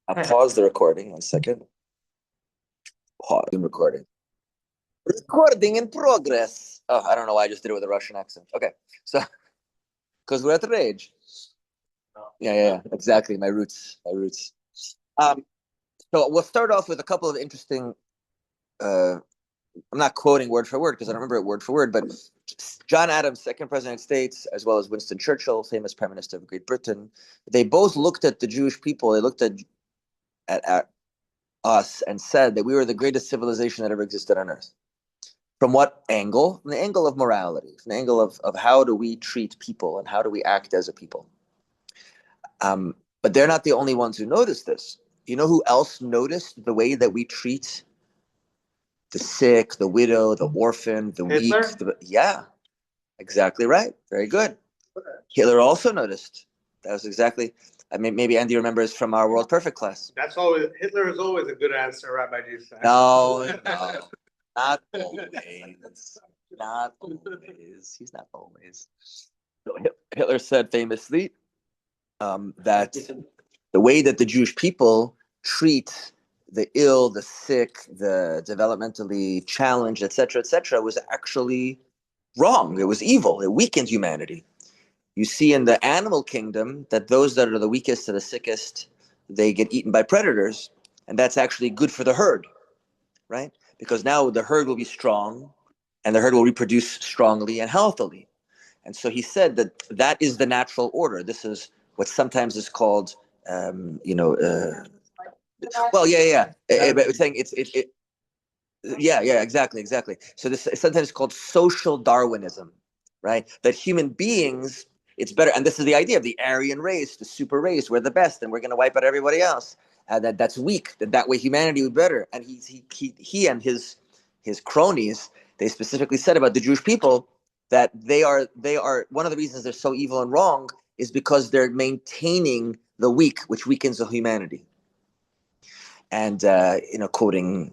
I'll pause the recording 1 second. Pause recording. Recording in progress. Oh, I don't know why I just did it with a Russian accent. Okay, so because we're at the rage. Yeah, exactly. My roots. So we'll start off with a couple of interesting. I'm not quoting word for word because I don't remember it word for word, but John Adams, second president of the United States, as well as Winston Churchill, famous prime minister of Great Britain, they both looked at the Jewish people. They looked at us and said that we were the greatest civilization that ever existed on Earth. From what angle? From the angle of morality, from the angle of how do we treat people and how do we act as a people. But they're not the only ones who noticed this. You know who else noticed the way that we treat the sick, the widow, the orphan, the Hitler? weak? Yeah, exactly right. Very good. Hitler also noticed. That was exactly. I mean, maybe Andy remembers from our World Perfect class. That's always Hitler is always a good answer, Rabbi Jason. No, not always. Not always. He's not always. Hitler said famously that the way that the Jewish people treat the ill, the sick, the developmentally challenged, etc., was actually wrong. It was evil. It weakened humanity. You see in the animal kingdom that those that are the weakest or the sickest, they get eaten by predators, and that's actually good for the herd, right? Because now the herd will be strong, and the herd will reproduce strongly and healthily. And so he said that that is the natural order. This is what sometimes is called, well, yeah. But saying exactly. So this is sometimes called social Darwinism, right? That human beings, it's better, and this is the idea of the Aryan race, the super race. We're the best, and we're going to wipe out everybody else. That's weak. That way humanity would be better. And he and his cronies, they specifically said about the Jewish people that they are one of the reasons they're so evil and wrong is because they're maintaining the weak, which weakens the humanity. And quoting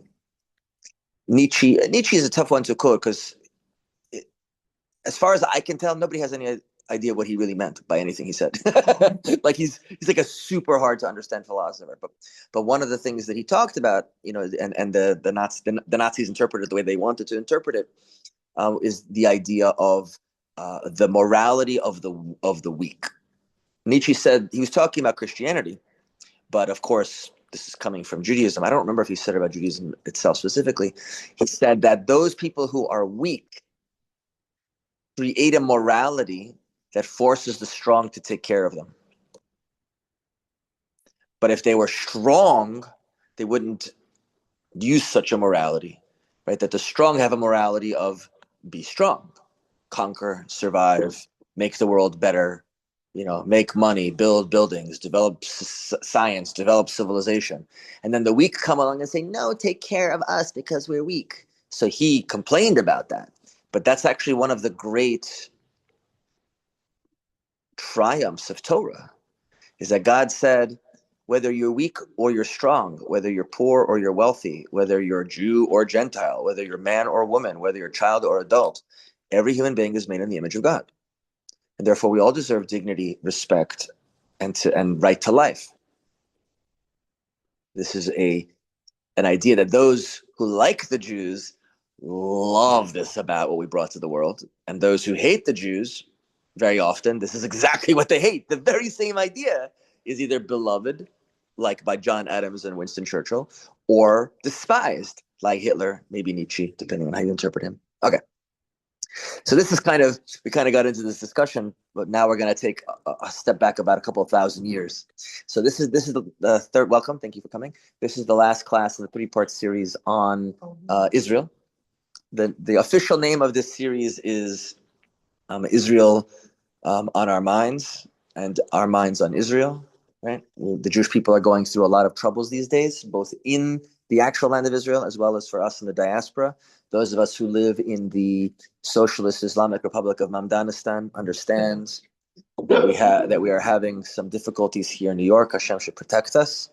Nietzsche is a tough one to quote because, as far as I can tell, nobody has any idea what he really meant by anything he said. Like he's like a super hard to understand philosopher. But one of the things that he talked about, and the Nazis interpreted it the way they wanted to interpret it, is the idea of the morality of the weak. Nietzsche said he was talking about Christianity, but of course this is coming from Judaism. I don't remember if he said about Judaism itself specifically. He said that those people who are weak create a morality that forces the strong to take care of them. But if they were strong, they wouldn't use such a morality, right? That the strong have a morality of be strong, conquer, survive, make the world better, make money, build buildings, develop science, develop civilization. And then the weak come along and say, no, take care of us because we're weak. So he complained about that. But that's actually one of the great triumphs of Torah, is that God said, whether you're weak or you're strong, whether you're poor or you're wealthy, whether you're Jew or Gentile, whether you're man or woman, whether you're child or adult, every human being is made in the image of God. And therefore we all deserve dignity, respect, and right to life. This is an idea that those who like the Jews love this about what we brought to the world. And those who hate the Jews, very often, this is exactly what they hate. The very same idea is either beloved, like by John Adams and Winston Churchill, or despised, like Hitler, maybe Nietzsche, depending on how you interpret him. Okay. So this is we kind of got into this discussion, but now we're going to take a step back about a couple of thousand years. So this is the third, welcome, thank you for coming. This is the last class in the 3-part series on Israel. The official name of this series is Israel on Our Minds, and Our Minds on Israel, right? The Jewish people are going through a lot of troubles these days, both in the actual land of Israel as well as for us in the diaspora. Those of us who live in the Socialist Islamic Republic of Mamdanistan understand that we are having some difficulties here in New York. Hashem should protect us.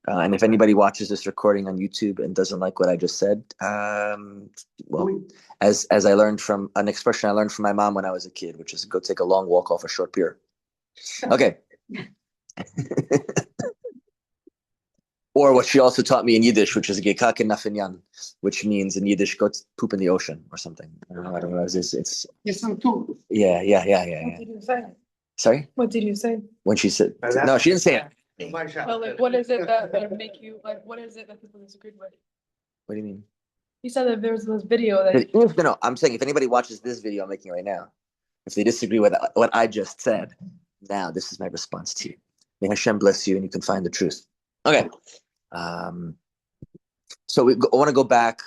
And if anybody watches this recording on YouTube and doesn't like what I just said, well, as I learned from an expression I learned from my mom when I was a kid, which is go take a long walk off a short pier. Okay. Or what she also taught me in Yiddish, which is Gekake Nafinyan, which means in Yiddish, go poop in the ocean or something. I don't know. It's Yes, I'm too. yeah. What did you say? Sorry? What did you say? When she said, no, she didn't say it. My shot. Well, like, what is it that make you like? What is it that people disagreed with? What do you mean? You said that there was this video that. No, I'm saying if anybody watches this video I'm making right now, if they disagree with what I just said, now this is my response to you. May Hashem bless you and you can find the truth. Okay. So I want to go back.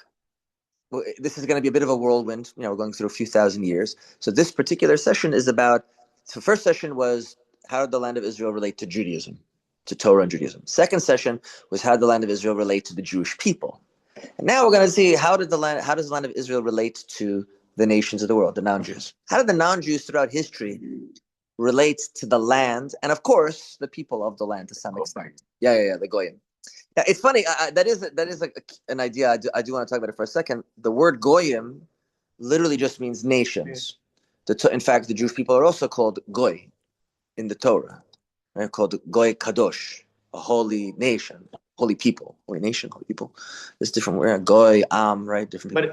This is going to be a bit of a whirlwind. We're going through a few thousand years. So this particular session is about, so the first session was how did the land of Israel relate to Judaism, to Torah and Judaism. Second session was how did the land of Israel relate to the Jewish people. And now we're going to see how does the land of Israel relate to the nations of the world, the non-Jews. How did the non-Jews throughout history relate to the land and, of course, the people of the land to some extent? Yeah, the Goyim. Yeah, it's funny. That is an idea. I do want to talk about it for a second. The word Goyim literally just means nations. In fact, the Jewish people are also called Goy in the Torah. They're called Goy Kadosh, a holy nation, holy people, holy nation, holy people. There's different words. Goy, Am, right? Different people.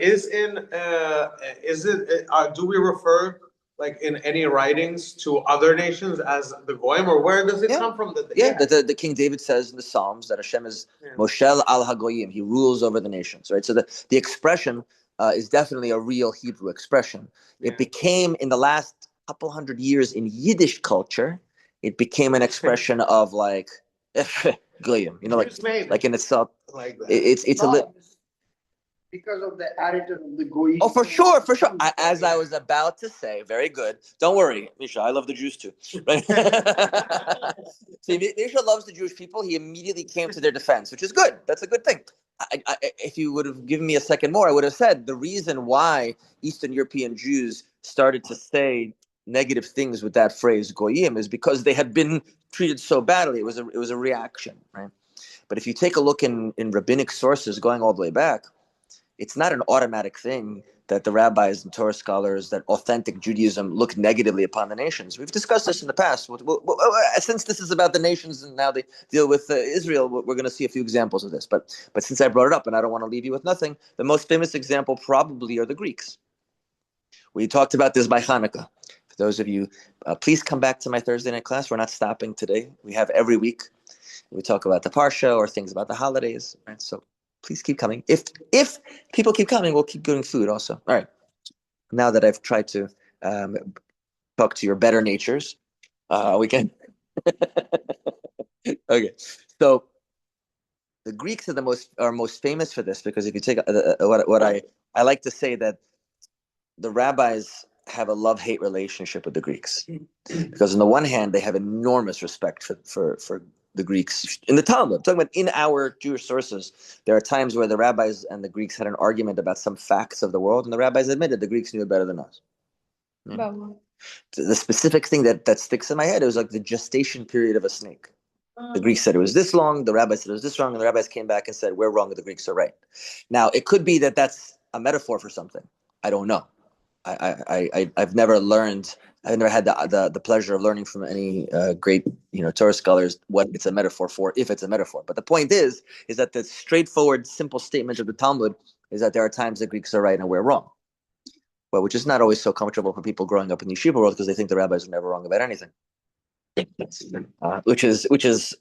But do we refer like in any writings to other nations as the Goyim, or where does it come from? The King David says in the Psalms that Hashem is Moshel al Hagoyim. He rules over the nations, right? So the expression is definitely a real Hebrew expression. It became, in the last couple hundred years in Yiddish culture, it became an expression of like Goyim, like in itself. Like that. It's a little. Because of the attitude of the Goyim. Oh, for sure. As I was about to say, very good. Don't worry, Misha. I love the Jews too. Right? See, Misha loves the Jewish people. He immediately came to their defense, which is good. That's a good thing. If you would have given me a second more, I would have said the reason why Eastern European Jews started to say negative things with that phrase Goyim is because they had been treated so badly. It was a reaction, right? But if you take a look in rabbinic sources going all the way back, it's not an automatic thing that the rabbis and Torah scholars, that authentic Judaism look negatively upon the nations. We've discussed this in the past. Since this is about the nations and now they deal with Israel, we're going to see a few examples of this. But since I brought it up and I don't want to leave you with nothing, the most famous example probably are the Greeks. We talked about this by Hanukkah. For those of you, please come back to my Thursday night class. We're not stopping today. We have every week. We talk about the Parsha or things about the holidays, right? So please keep coming. If people keep coming, we'll keep doing food also. All right. Now that I've tried to talk to your better natures, we can. Okay. So the Greeks are most famous for this because if you take what I like to say that the rabbis have a love-hate relationship with the Greeks because on the one hand they have enormous respect for the Greeks in the Talmud. I'm talking about in our Jewish sources, there are times where the rabbis and the Greeks had an argument about some facts of the world, and the rabbis admitted the Greeks knew it better than us. About what? The specific thing that sticks in my head, it was like the gestation period of a snake. The Greeks said it was this long, the rabbis said it was this long, and the rabbis came back and said, we're wrong, and the Greeks are right. Now, it could be that that's a metaphor for something. I don't know. I've never had the pleasure of learning from any great Torah scholars what it's a metaphor for, if it's a metaphor. But the point is that the straightforward, simple statement of the Talmud is that there are times the Greeks are right and we're wrong. Well, which is not always so comfortable for people growing up in the yeshiva world because they think the rabbis are never wrong about anything. Which is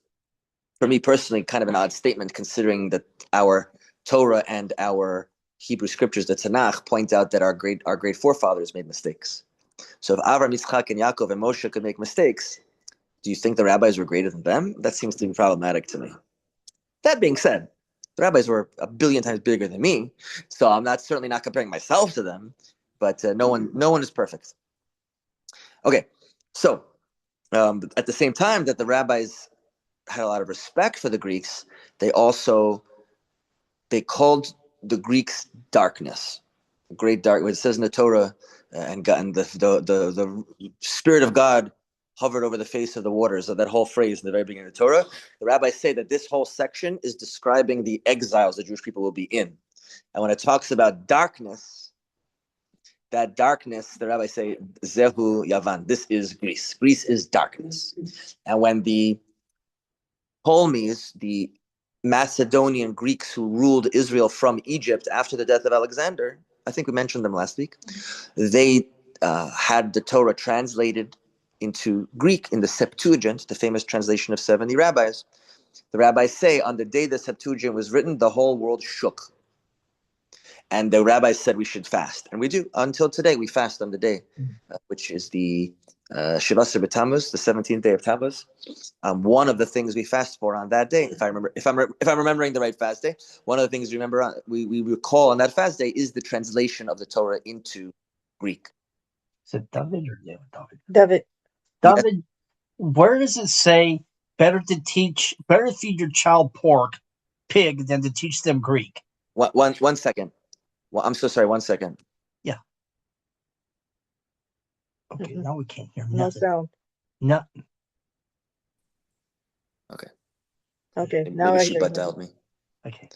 for me personally kind of an odd statement considering that our Torah and our Hebrew scriptures, the Tanakh, point out that our great forefathers made mistakes. So if Avraham, Yitzchak, and Yaakov and Moshe could make mistakes, do you think the rabbis were greater than them? That seems to be problematic to me. That being said, the rabbis were a billion times bigger than me, so I'm certainly not comparing myself to them. But no one is perfect. Okay, so at the same time that the rabbis had a lot of respect for the Greeks, they called the Greeks darkness, great dark. It says in the Torah, and the Spirit of God hovered over the face of the waters. So that whole phrase in the very beginning of the Torah, the rabbis say that this whole section is describing the exiles the Jewish people will be in. And when it talks about darkness, that darkness, the rabbis say, Zehu Yavan, this is Greece. Greece is darkness. And when the Ptolemies, the Macedonian Greeks who ruled Israel from Egypt after the death of Alexander, I think we mentioned them last week, they had the Torah translated into Greek in the Septuagint, the famous translation of 70 rabbis. The rabbis say on the day the Septuagint was written, the whole world shook. And the rabbis said we should fast. And we do. Until today, we fast on the day, which is the Shiva Asar B'Tammuz, the 17th day of Tammuz. One of the things we fast for on that day, if I'm remembering the right fast day, one of the things we recall on that fast day is the translation of the Torah into Greek. Is it David or David? David. David, where does it say better to feed your child pig than to teach them Greek? One second. Well, I'm so sorry. 1 second. Yeah. Okay, now we can't hear No nothing. sound. No. Okay. Okay, now Maybe I she hear butt you. dialed me. Okay.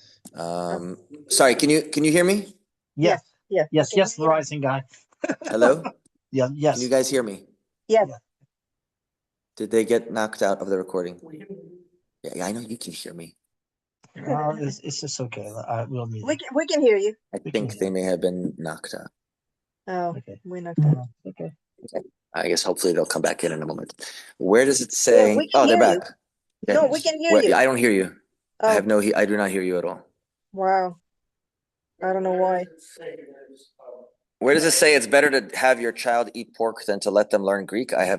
Sorry. Can you hear me? Yes. Yeah. Yes. Yes. The rising guy. Hello. Yeah. Yes. Can you guys hear me? Yes. Did they get knocked out of the recording? Yeah, I know you can hear me. It's just okay. We'll need. We can hear you. I think they may have been knocked out. Oh, Okay. we knocked out. Okay. I guess hopefully they'll come back in a moment. Where does it say? Yeah, we can Oh, they're hear you. back. No, we can hear you. I don't hear you. Oh, I do not hear you at all. wow. I don't know why. Where does it say it's better to have your child eat pork than to let them learn Greek? I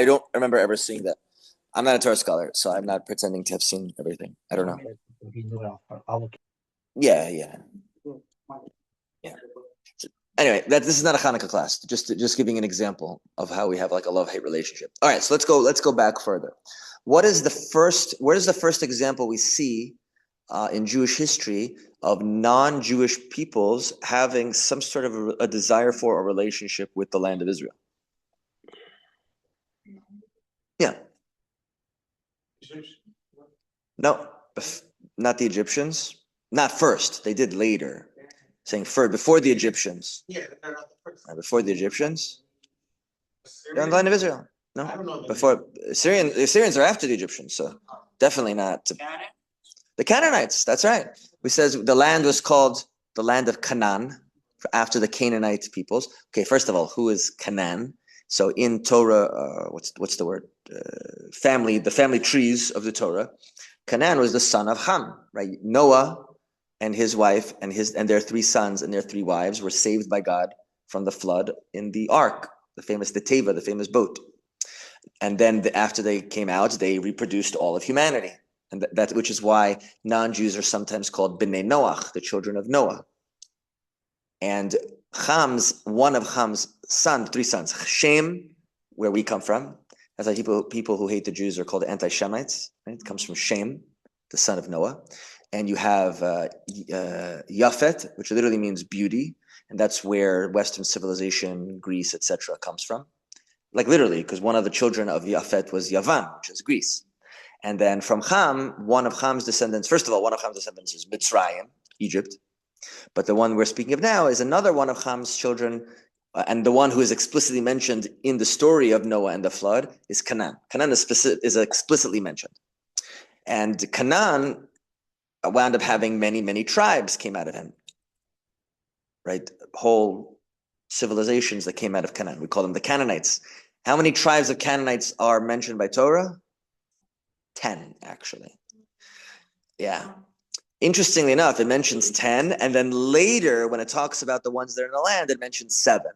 don't remember ever seeing that. I'm not a Torah scholar, so I'm not pretending to have seen everything. I don't know. Okay. I'll look. Yeah. Anyway, this is not a Hanukkah class. Just giving an example of how we have like a love-hate relationship. All right, so let's go back further. Where is the first example we see in Jewish history of non-Jewish peoples having some sort of a desire for a relationship with the land of Israel? Yeah. No, not the Egyptians. Not first. They did later. Saying first, before the Egyptians. Yeah, they're not the first. Before the Egyptians. They're on Syrian? the land of Israel. I No, don't know the before the Syrians are after the Egyptians, so definitely not. The Canaanites. That's right. We says the land was called the land of Canaan after the Canaanite peoples. Okay, first of all, who is Canaan? So in Torah, what's the word? The family trees of the Torah. Canaan was the son of Ham, right? Noah and his wife and their 3 sons and their 3 wives were saved by God from the flood in the ark, the Teva, the famous boat. And then after they came out, they reproduced all of humanity. And that which is why non-Jews are sometimes called Bnei Noach, the children of Noah. And one of Ham's 3 sons, Shem, where we come from. That's why people who hate the Jews are called anti-Shemites. Right? It comes from Shem, the son of Noah. And you have Yafet, which literally means beauty, and that's where Western civilization, Greece, etc., comes from. Like literally, because one of the children of Yafet was Yavan, which is Greece. And then from Ham, one of Ham's descendants is Mitzrayim, Egypt. But the one we're speaking of now is another one of Ham's children, and the one who is explicitly mentioned in the story of Noah and the flood is Canaan. Canaan is explicitly mentioned. And Canaan wound up having many, many tribes came out of him, right? Whole civilizations that came out of Canaan. We call them the Canaanites. How many tribes of Canaanites are mentioned by Torah? 10, actually. Yeah. Interestingly enough, it mentions 10, and then later, when it talks about the ones that are in the land, it mentions 7,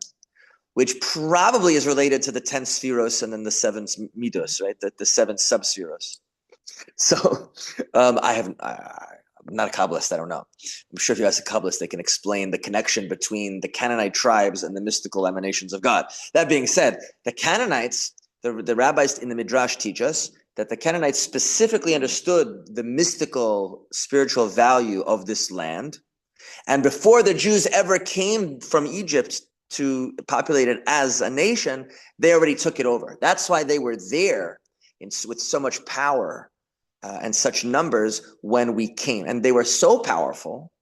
which probably is related to the 10 spheros and then the 7 midos, right? The 7 sub-spheros. So I'm not a Kabbalist, I don't know. I'm sure if you ask a Kabbalist, they can explain the connection between the Canaanite tribes and the mystical emanations of God. That being said, the Canaanites, the rabbis in the Midrash teach us that the Canaanites specifically understood the mystical spiritual value of this land. And before the Jews ever came from Egypt to populate it as a nation, they already took it over. That's why they were there with so much power and such numbers when we came. And they were so powerful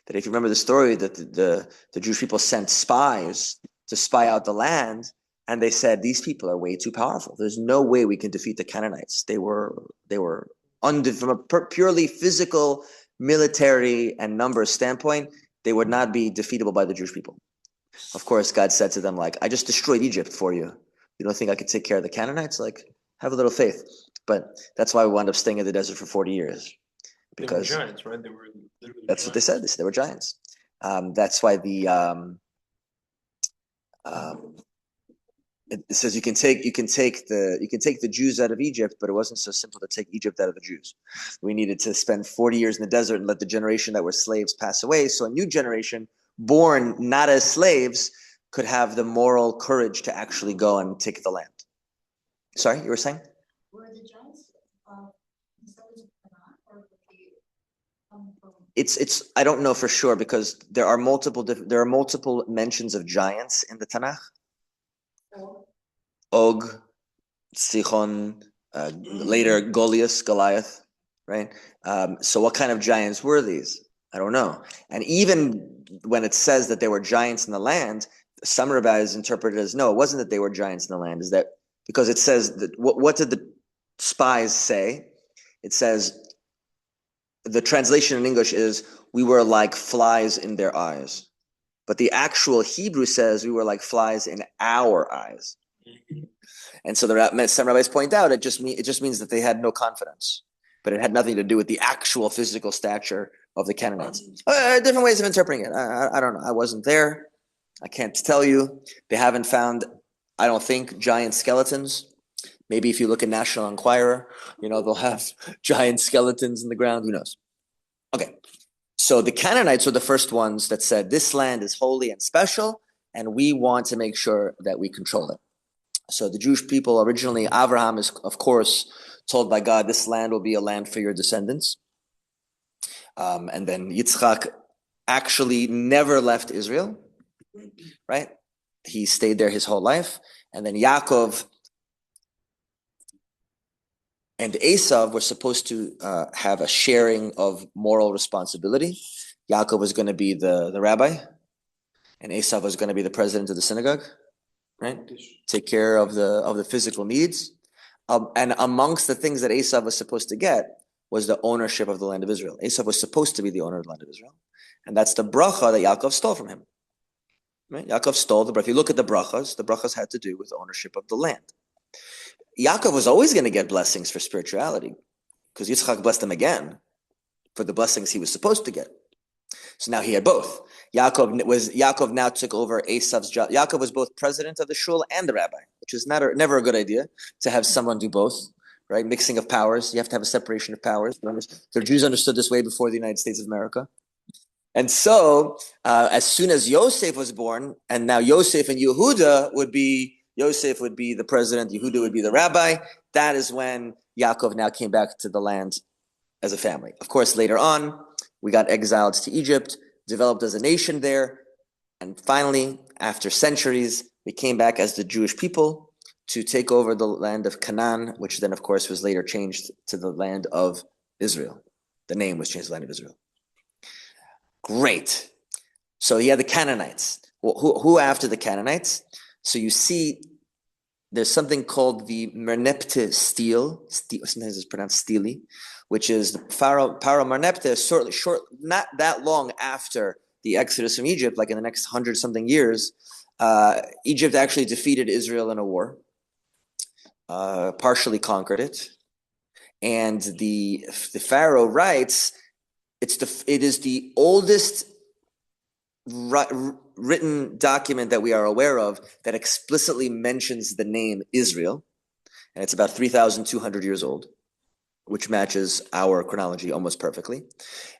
that if you remember the story that the Jewish people sent spies to spy out the land, and they said, these people are way too powerful. There's no way we can defeat the Canaanites. They were from a purely physical, military, and numbers standpoint, they would not be defeatable by the Jewish people. Of course, God said to them, like, I just destroyed Egypt for you. You don't think I could take care of the Canaanites? Like, have a little faith. But that's why we wound up staying in the desert for 40 years. Because they were giants, right? They were literally that's giants. what they said. They said they were giants. That's why it says you can take the Jews out of Egypt, but it wasn't so simple to take Egypt out of the Jews. We needed to spend 40 years in the desert and let the generation that were slaves pass away, so a new generation born not as slaves could have the moral courage to actually go and take the land. Sorry, you were saying? Were the giants descendants of Canaan, or were they from? It's I don't know for sure because there are multiple mentions of giants in the Tanakh. Og, Sichon, later Goliath, right? So what kind of giants were these? I don't know. And even when it says that there were giants in the land, some rabbis interpret it as no, it wasn't that they were giants in the land. Is that because it says that what did the spies say? It says the translation in English is we were like flies in their eyes. But the actual Hebrew says we were like flies in our eyes. And so some rabbis point out it just means that they had no confidence, but it had nothing to do with the actual physical stature of the Canaanites. Different ways of interpreting it. I don't know. I wasn't there. I can't tell you. They haven't found, I don't think, giant skeletons. Maybe if you look at National Enquirer, they'll have giant skeletons in the ground. Who knows? Okay. So the Canaanites were the first ones that said, this land is holy and special, and we want to make sure that we control it. So the Jewish people originally, Abraham is, of course, told by God, this land will be a land for your descendants. And then Yitzchak actually never left Israel, right? He stayed there his whole life. And then Yaakov and Esav were supposed to have a sharing of moral responsibility. Yaakov was going to be the rabbi, and Esav was going to be the president of the synagogue, right? Take care of the physical needs. And amongst the things that Esav was supposed to get was the ownership of the land of Israel. Esav was supposed to be the owner of the land of Israel. And that's the bracha that Yaakov stole from him. Right? Yaakov stole the bracha. If you look at the brachas had to do with ownership of the land. Yaakov was always going to get blessings for spirituality because Yitzchak blessed him again for the blessings he was supposed to get. So now he had both. Yaakov now took over Esav's job. Yaakov was both president of the shul and the rabbi, which is never a good idea to have someone do both, right? Mixing of powers. You have to have a separation of powers. The Jews understood this way before the United States of America. And so as soon as Yosef was born, and now Yosef and Yehuda would be the president, Yehuda would be the rabbi. That is when Yaakov now came back to the land as a family. Of course, later on, we got exiled to Egypt, developed as a nation there, and finally, after centuries, we came back as the Jewish people to take over the land of Canaan, which then, of course, was later changed to the land of Israel. The name was changed to the land of Israel. Great. So you had the Canaanites. Well, who after the Canaanites? So you see, there's something called the Merneptah stele. Sometimes it's pronounced stele, which is the Pharaoh Merneptah. Short, not that long after the Exodus from Egypt, like in the next 100-something years, Egypt actually defeated Israel in a war, partially conquered it, and the Pharaoh writes, it is the oldest written document that we are aware of that explicitly mentions the name Israel, and it's about 3,200 years old, which matches our chronology almost perfectly.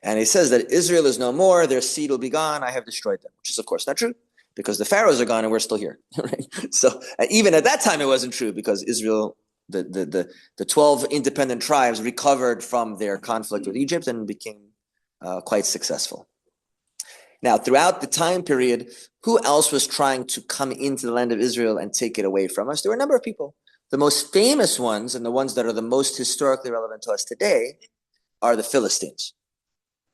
And he says that Israel is no more, their seed will be gone, I have destroyed them, which is of course not true, because the pharaohs are gone and we're still here. Right? So even at that time it wasn't true, because Israel, the 12 independent tribes recovered from their conflict with Egypt and became quite successful. Now, throughout the time period, who else was trying to come into the land of Israel and take it away from us? There were a number of people. The most famous ones, and the ones that are the most historically relevant to us today, are the Philistines,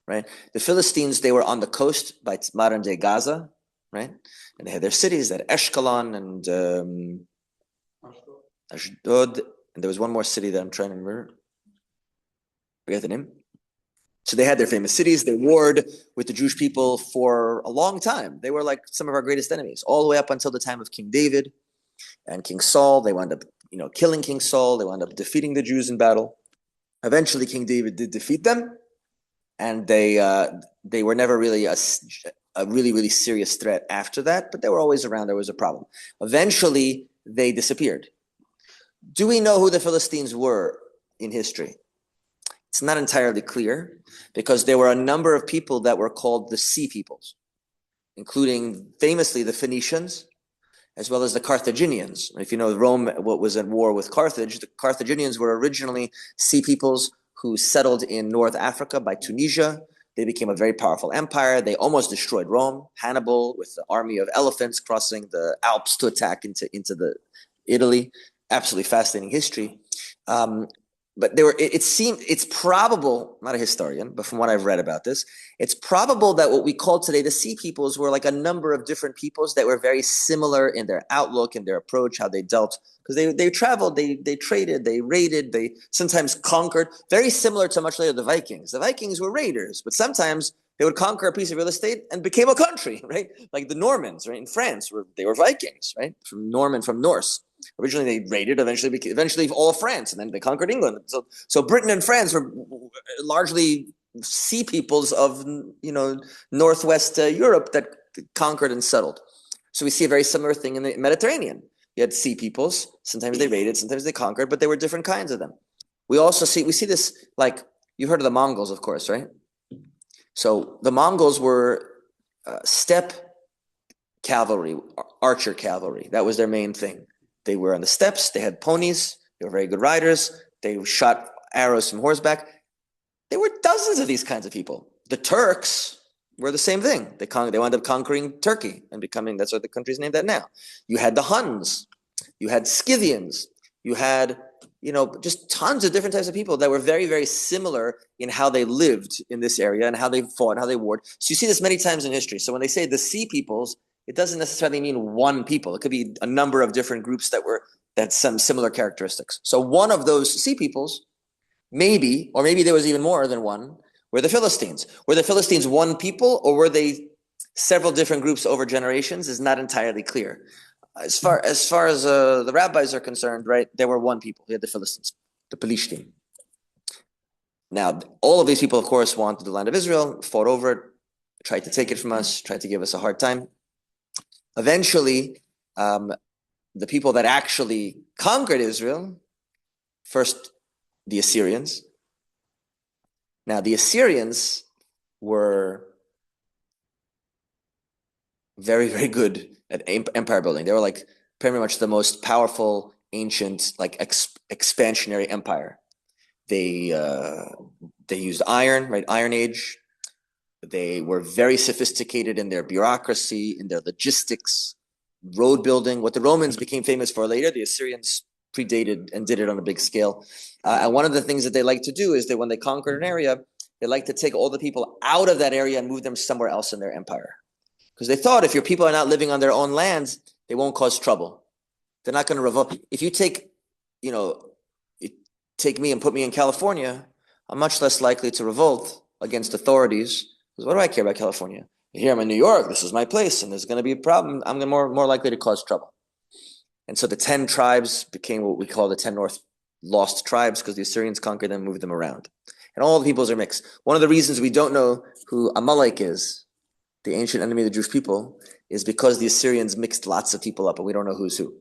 right? The Philistines, they were on the coast by modern-day Gaza, right? And they had their cities at Ashkelon and Ashdod, and there was one more city that I'm trying to remember. forget the name. So they had their famous cities. They warred with the Jewish people for a long time. They were like some of our greatest enemies, all the way up until the time of King David and King Saul. They wound up, killing King Saul. They wound up defeating the Jews in battle. Eventually, King David did defeat them, and they were never really a really, really serious threat after that, but they were always around. There was a problem. Eventually, they disappeared. Do we know who the Philistines were in history? It's not entirely clear, because there were a number of people that were called the Sea Peoples, including famously the Phoenicians, as well as the Carthaginians. If you know, Rome was at war with Carthage. The Carthaginians were originally Sea Peoples who settled in North Africa by Tunisia. They became a very powerful empire. They almost destroyed Rome. Hannibal, with the army of elephants crossing the Alps to attack into the Italy. Absolutely fascinating history. But it's probable, I'm not a historian, but from what I've read about this, it's probable that what we call today the Sea Peoples were like a number of different peoples that were very similar in their outlook and their approach, how they dealt, because they traveled, they traded, they raided, they sometimes conquered, very similar to much later the Vikings. The Vikings were raiders, but sometimes they would conquer a piece of real estate and became a country, right? Like the Normans, right? In France, they were Vikings, right? From Norse. Originally, they raided, eventually all France, and then they conquered England. So Britain and France were largely sea peoples of, Northwest Europe that conquered and settled. So we see a very similar thing in the Mediterranean. You had sea peoples. Sometimes they raided, sometimes they conquered, but there were different kinds of them. We see this, like, you've heard of the Mongols, of course, right? So the Mongols were steppe cavalry, archer cavalry. That was their main thing. They were on the steppes. They had ponies. They were very good riders. They shot arrows from horseback. There were dozens of these kinds of people. The Turks were the same thing. They wound up conquering Turkey and that's what the country's named that now. You had the Huns. You had Scythians. You had, just tons of different types of people that were very, very similar in how they lived in this area and how they fought and how they warred. So you see this many times in history. So when they say the Sea Peoples, it doesn't necessarily mean one people. It could be a number of different groups that had some similar characteristics. So one of those Sea Peoples, maybe there was even more than one, were the Philistines. Were the Philistines one people, or were they several different groups over generations? Is not entirely clear. As far as the rabbis are concerned, right, there were one people. We had the Philistines, the Pelishtim. Now, all of these people, of course, wanted the land of Israel, fought over it, tried to take it from us, tried to give us a hard time. Eventually, the people that actually conquered Israel, first the Assyrians. Now, the Assyrians were very, very good at empire building. They were like pretty much the most powerful, ancient, like expansionary empire. They used iron, right? Iron Age. They were very sophisticated in their bureaucracy, in their logistics, road building. What the Romans became famous for later, the Assyrians predated and did it on a big scale. And one of the things that they like to do is that when they conquered an area, they like to take all the people out of that area and move them somewhere else in their empire. Because they thought if your people are not living on their own lands, they won't cause trouble. They're not going to revolt. If you take me and put me in California, I'm much less likely to revolt against authorities. Because what do I care about California? Here I'm in New York, this is my place, and there's going to be a problem. I'm more likely to cause trouble. And so the 10 tribes became what we call the 10 North Lost Tribes, because the Assyrians conquered them, moved them around. And all the peoples are mixed. One of the reasons we don't know who Amalek is, the ancient enemy of the Jewish people, is because the Assyrians mixed lots of people up, and we don't know who's who.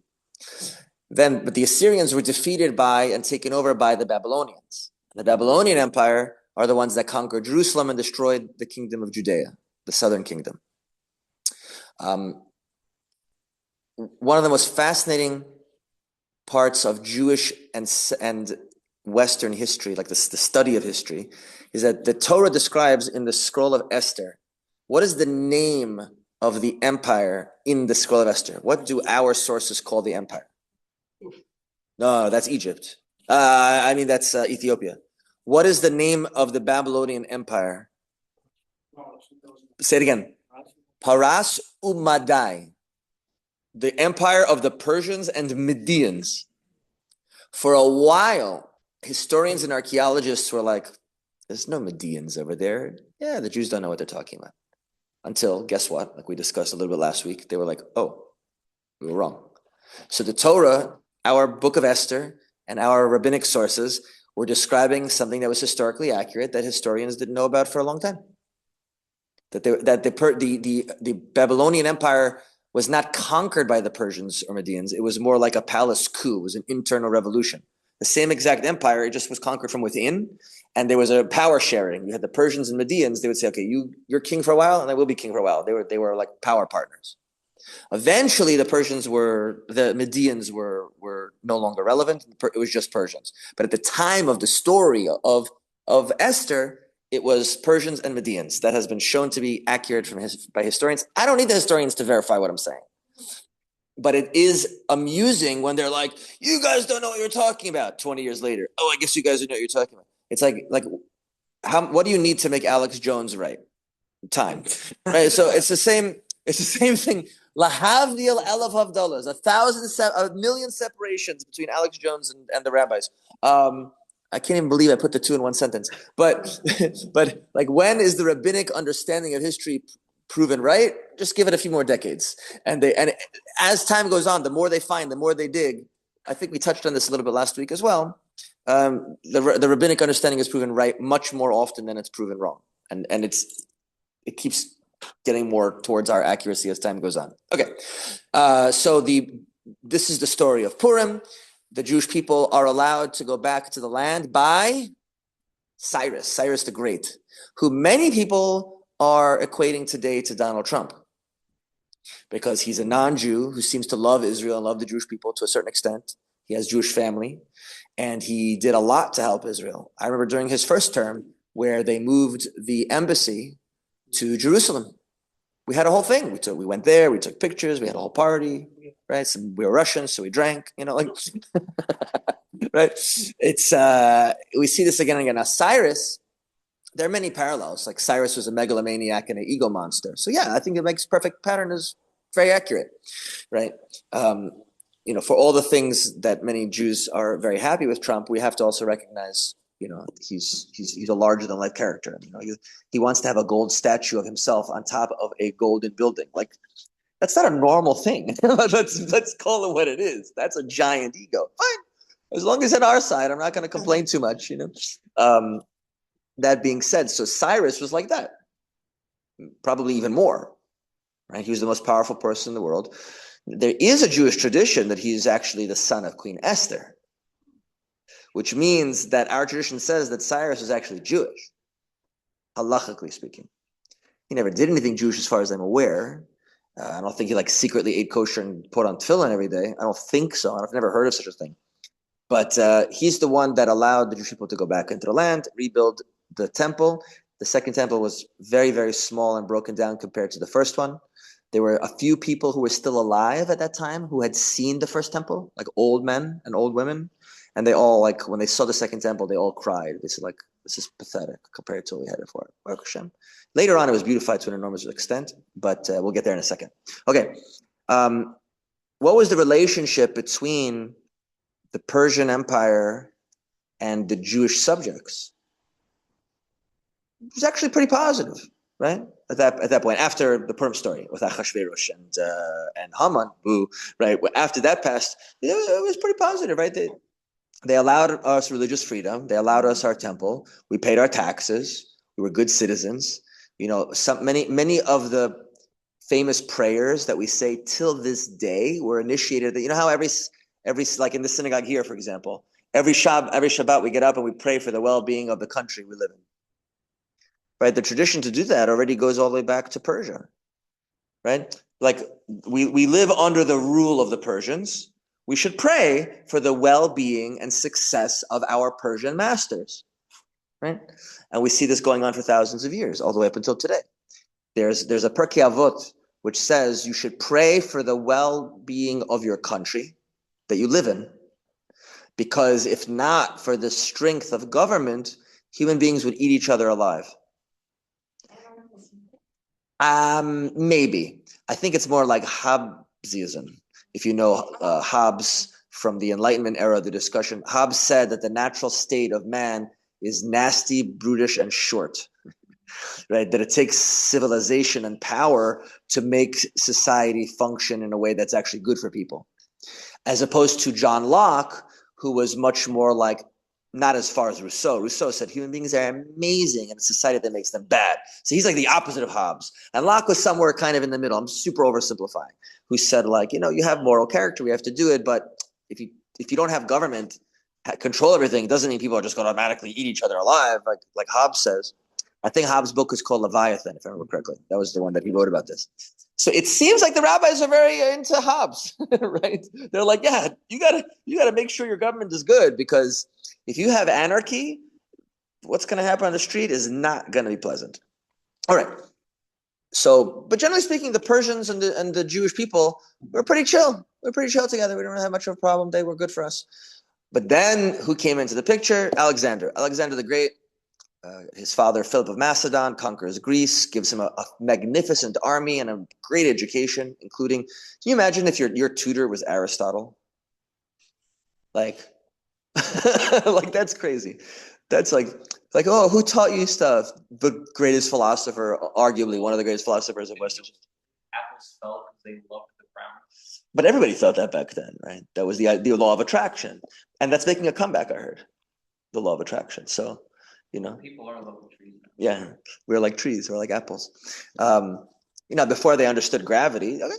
But the Assyrians were defeated by and taken over by the Babylonians. The Babylonian Empire are the ones that conquered Jerusalem and destroyed the kingdom of Judea, the southern kingdom. One of the most fascinating parts of Jewish and Western history, like the study of history, is that the Torah describes in the scroll of Esther, what is the name of the empire in the scroll of Esther? What do our sources call the empire? No, that's Egypt. That's Ethiopia. What is the name of the Babylonian Empire? Say it again. Paras Umadai. The empire of the Persians and Medians. For a while, historians and archaeologists were like, There's no Medians over there. Yeah, the Jews don't know what they're talking about. Until, guess what? Like we discussed a little bit last week, they were like, oh, we were wrong. So the Torah, our book of Esther, and our rabbinic sources were describing something that was historically accurate that historians didn't know about for a long time. That the Babylonian Empire was not conquered by the Persians or Medians. It was more like a palace coup. It was an internal revolution. The same exact empire, it just was conquered from within, and there was a power sharing. You had the Persians and Medians. They would say, okay, you're king for a while, and I will be king for a while. They were like power partners. Eventually, the Medians were no longer relevant. It was just Persians. But at the time of the story of Esther, it was Persians and Medians. That has been shown to be accurate by historians. I don't need the historians to verify what I'm saying. But it is amusing when they're like, you guys don't know what you're talking about 20 years later. Oh, I guess you guys don't know what you're talking about. It's like what do you need to make Alex Jones right? Time. Right? So it's the same thing. Lahavdil elef havdalas, a million separations between Alex Jones and the rabbis. I can't even believe I put the two in one sentence. But like, when is the rabbinic understanding of history proven right? Just give it a few more decades. And as time goes on, the more they find, the more they dig. I think we touched on this a little bit last week as well. The rabbinic understanding is proven right much more often than it's proven wrong. And it keeps getting more towards our accuracy as time goes on. Okay, so this is the story of Purim. The Jewish people are allowed to go back to the land by Cyrus the Great, who many people are equating today to Donald Trump, because he's a non-Jew who seems to love Israel and love the Jewish people to a certain extent. He has Jewish family, and he did a lot to help Israel. I remember during his first term where they moved the embassy to Jerusalem. We had a whole thing. We went there, we took pictures, we had a whole party, right? We were Russians, so we drank, like, right? It's, we see this again and again. Now, Cyrus, there are many parallels. Like, Cyrus was a megalomaniac and an ego monster. So yeah, I think it makes perfect pattern is very accurate, right? For all the things that many Jews are very happy with Trump, we have to also recognize, he's a larger than life character. He wants to have a gold statue of himself on top of a golden building. Like, that's not a normal thing. let's call it what it is. That's a giant ego. Fine, as long as it's on our side, I'm not going to complain too much. That being said, so Cyrus was like that, probably even more, right? He was the most powerful person in the world. There is a Jewish tradition that he's actually the son of Queen Esther, which means that our tradition says that Cyrus was actually Jewish, halachically speaking. He never did anything Jewish as far as I'm aware. I don't think he secretly ate kosher and put on tefillin every day. I don't think so. I've never heard of such a thing. But he's the one that allowed the Jewish people to go back into the land, rebuild the temple. The second temple was very, very small and broken down compared to the first one. There were a few people who were still alive at that time who had seen the first temple, like old men and old women. And they all, when they saw the second temple, they all cried. They said, this is pathetic compared to what we had before. Baruch Hashem. Later on, it was beautified to an enormous extent, but we'll get there in a second. Okay. What was the relationship between the Persian Empire and the Jewish subjects? It was actually pretty positive, right? At that point, after the Purim story with Achashverosh and Haman, right? After that passed, it was pretty positive, right? They allowed us religious freedom. They allowed us our temple. We paid our taxes. We were good citizens. Many of the famous prayers that we say till this day were initiated. How every like in the synagogue here, for example, every Shabbat we get up and we pray for the well-being of the country we live in. Right? The tradition to do that already goes all the way back to Persia. Right? Like we live under the rule of the Persians. We should pray for the well-being and success of our Persian masters, right? And we see this going on for thousands of years, all the way up until today. There's a Pirkei Avot which says you should pray for the well-being of your country that you live in, because if not for the strength of government, human beings would eat each other alive. Maybe. I think it's more like Hobbesism. If you know Hobbes from the Enlightenment era, the discussion, Hobbes said that the natural state of man is nasty, brutish, and short. Right? That it takes civilization and power to make society function in a way that's actually good for people. As opposed to John Locke, who was much more like, not as far as Rousseau. Rousseau said human beings are amazing and it's society that makes them bad. So he's like the opposite of Hobbes. And Locke was somewhere kind of in the middle. I'm super oversimplifying. Who said like, you have moral character, we have to do it, but if you don't have government control everything, it doesn't mean people are just going to automatically eat each other alive, like Hobbes says. I think Hobbes' book is called Leviathan, if I remember correctly. That was the one that he wrote about this. So it seems like the rabbis are very into Hobbes, right? They're like, yeah, you gotta make sure your government is good, because if you have anarchy, what's going to happen on the street is not going to be pleasant. All right. So, but generally speaking, the Persians and the Jewish people were pretty chill. We're pretty chill together. We don't have much of a problem. They were good for us. But then who came into the picture? Alexander. Alexander the Great. His father, Philip of Macedon, conquers Greece, gives him a magnificent army and a great education, including, can you imagine if your tutor was Aristotle? Like that's crazy. That's like, oh, who taught you stuff? The greatest philosopher, arguably one of the greatest philosophers of Western. Apples fell because they loved the brown. But everybody thought that back then, right? That was the law of attraction. And that's making a comeback, I heard. The law of attraction. So, people are like trees. Yeah, we're like trees, we're like apples. Before they understood gravity, okay,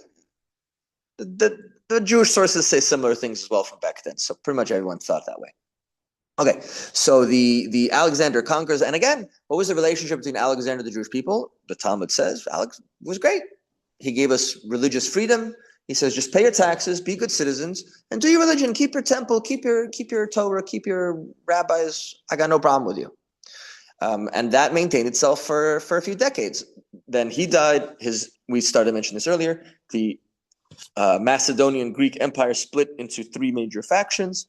the Jewish sources say similar things as well from back then. So pretty much everyone thought that way. Okay, so the Alexander conquers, and again, what was the relationship between Alexander and the Jewish people? The Talmud says Alex was great. He gave us religious freedom. He says, just pay your taxes, be good citizens, and do your religion. Keep your temple, keep your Torah, keep your rabbis. I got no problem with you. And that maintained itself for a few decades. Then he died. We started to mention this earlier. The Macedonian Greek Empire split into three major factions.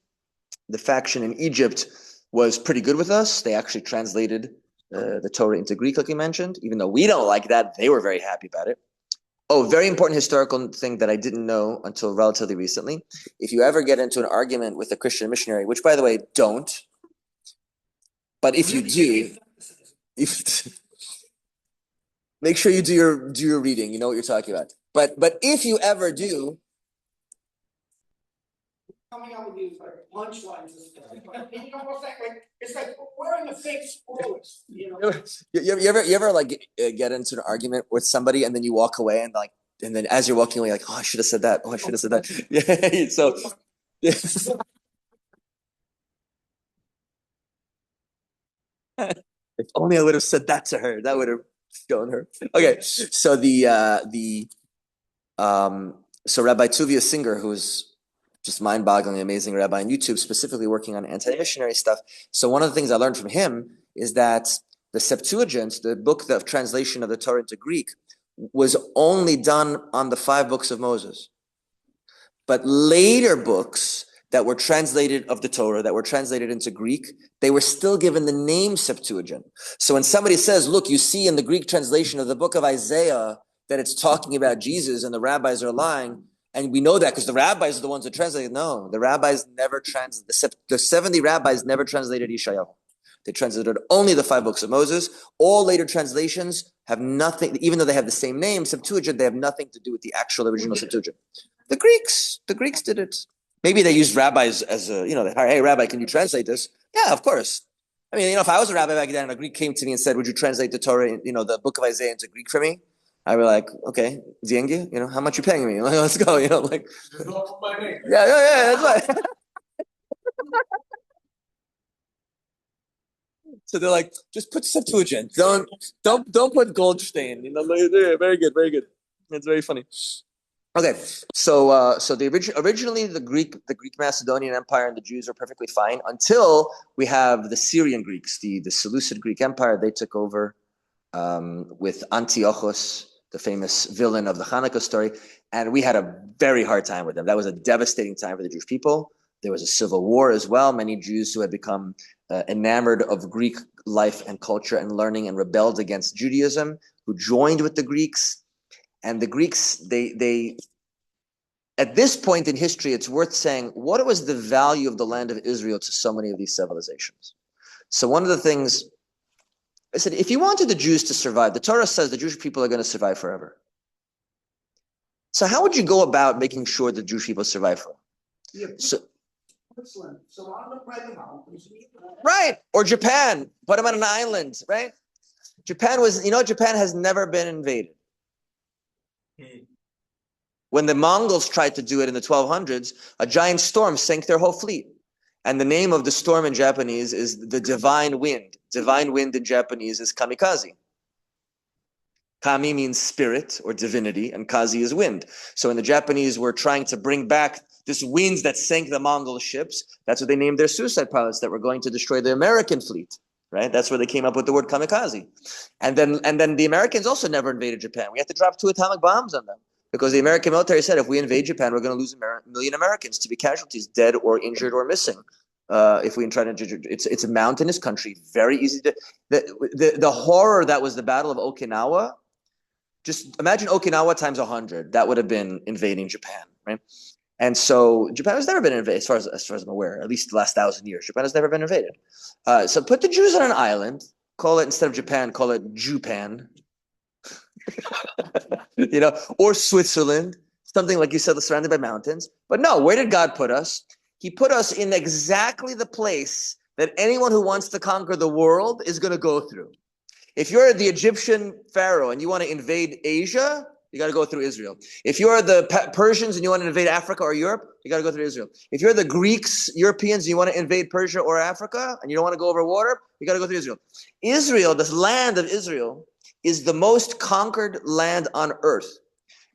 The faction in Egypt was pretty good with us. They actually translated the Torah into Greek, like you mentioned. Even though we don't like that, they were very happy about it. Oh, very important historical thing that I didn't know until relatively recently. If you ever get into an argument with a Christian missionary, which, by the way, don't, but if you do, make sure you do your reading. You know what you're talking about. But if you ever do, Coming up with these like punchlines and stuff. And what's that? It's like wearing a fake spoilers, You ever like get into an argument with somebody and then you walk away and then as you're walking away, you're like, oh, I should have said that. Oh, I should have said that. Yeah. So. If only I would have said that to her. That would have shown her. Okay, so so Rabbi Tuvia Singer, who's just mind-bogglingly amazing rabbi on YouTube, specifically working on anti-missionary stuff. So one of the things I learned from him is that the Septuagint, the book of translation of the Torah into Greek, was only done on the 5 books of Moses. But later books that were translated of the Torah, that were translated into Greek, they were still given the name Septuagint. So when somebody says, look, you see in the Greek translation of the book of Isaiah that it's talking about Jesus and the rabbis are lying, and we know that because the rabbis are the ones that translated. No, the rabbis never translated, the 70 rabbis never translated Yeshayahu. They translated only the 5 books of Moses. All later translations have nothing, even though they have the same name, Septuagint, they have nothing to do with the actual original Septuagint. The Greeks did it. Maybe they used rabbis as hey, rabbi, can you translate this? Yeah, of course. I mean, if I was a rabbi back then and a Greek came to me and said, would you translate the Torah, the book of Isaiah into Greek for me? I'd be like, okay, Diengi, how much you paying me? Let's go, Yeah, that's right. So they're like, just put Septuagint. Don't put Goldstein. Very good, very good. It's very funny. Okay, so originally the Greek Macedonian Empire and the Jews were perfectly fine until we have the Syrian Greeks, the Seleucid Greek Empire. They took over with Antiochus, the famous villain of the Hanukkah story, and we had a very hard time with them. That was a devastating time for the Jewish people. There was a civil war as well. Many Jews who had become enamored of Greek life and culture and learning and rebelled against Judaism, who joined with the Greeks. And the Greeks, they at this point in history, it's worth saying, what was the value of the land of Israel to so many of these civilizations? So one of the things I said, if you wanted the Jews to survive, the Torah says the Jewish people are going to survive forever. So how would you go about making sure the Jewish people survive forever? Yeah, So, Switzerland, surround them by the mountains. right. Or Japan, put them on an island, right? Japan has never been invaded. When the Mongols tried to do it in the 1200s, a giant storm sank their whole fleet. And the name of the storm in Japanese is the divine wind. Divine wind in Japanese is kamikaze. Kami means spirit or divinity, and kazi is wind. So when the Japanese were trying to bring back this wind that sank the Mongol ships, that's what they named their suicide pilots that were going to destroy the American fleet, right? That's where they came up with the word kamikaze. And then the Americans also never invaded Japan. We had to drop 2 atomic bombs on them because the American military said if we invade Japan, we're going to lose a million Americans to be casualties, dead or injured or missing. If we try to, it's a mountainous country, very easy to. The horror that was the Battle of Okinawa. Just imagine Okinawa times 100. That would have been invading Japan, right? And so Japan has never been invaded, as far as I'm aware, at least the last 1,000 years. Japan has never been invaded. So put the Jews on an island. Call it, instead of Japan, call it Jupan. Or Switzerland, something like you said, surrounded by mountains. But no, where did God put us? He put us in exactly the place that anyone who wants to conquer the world is going to go through. If you're the Egyptian pharaoh and you want to invade Asia, you got to go through Israel. If you're the Persians and you want to invade Africa or Europe, you got to go through Israel. If you're the Greeks, Europeans, and you want to invade Persia or Africa and you don't want to go over water, you got to go through Israel. Israel, this land of Israel, is the most conquered land on earth.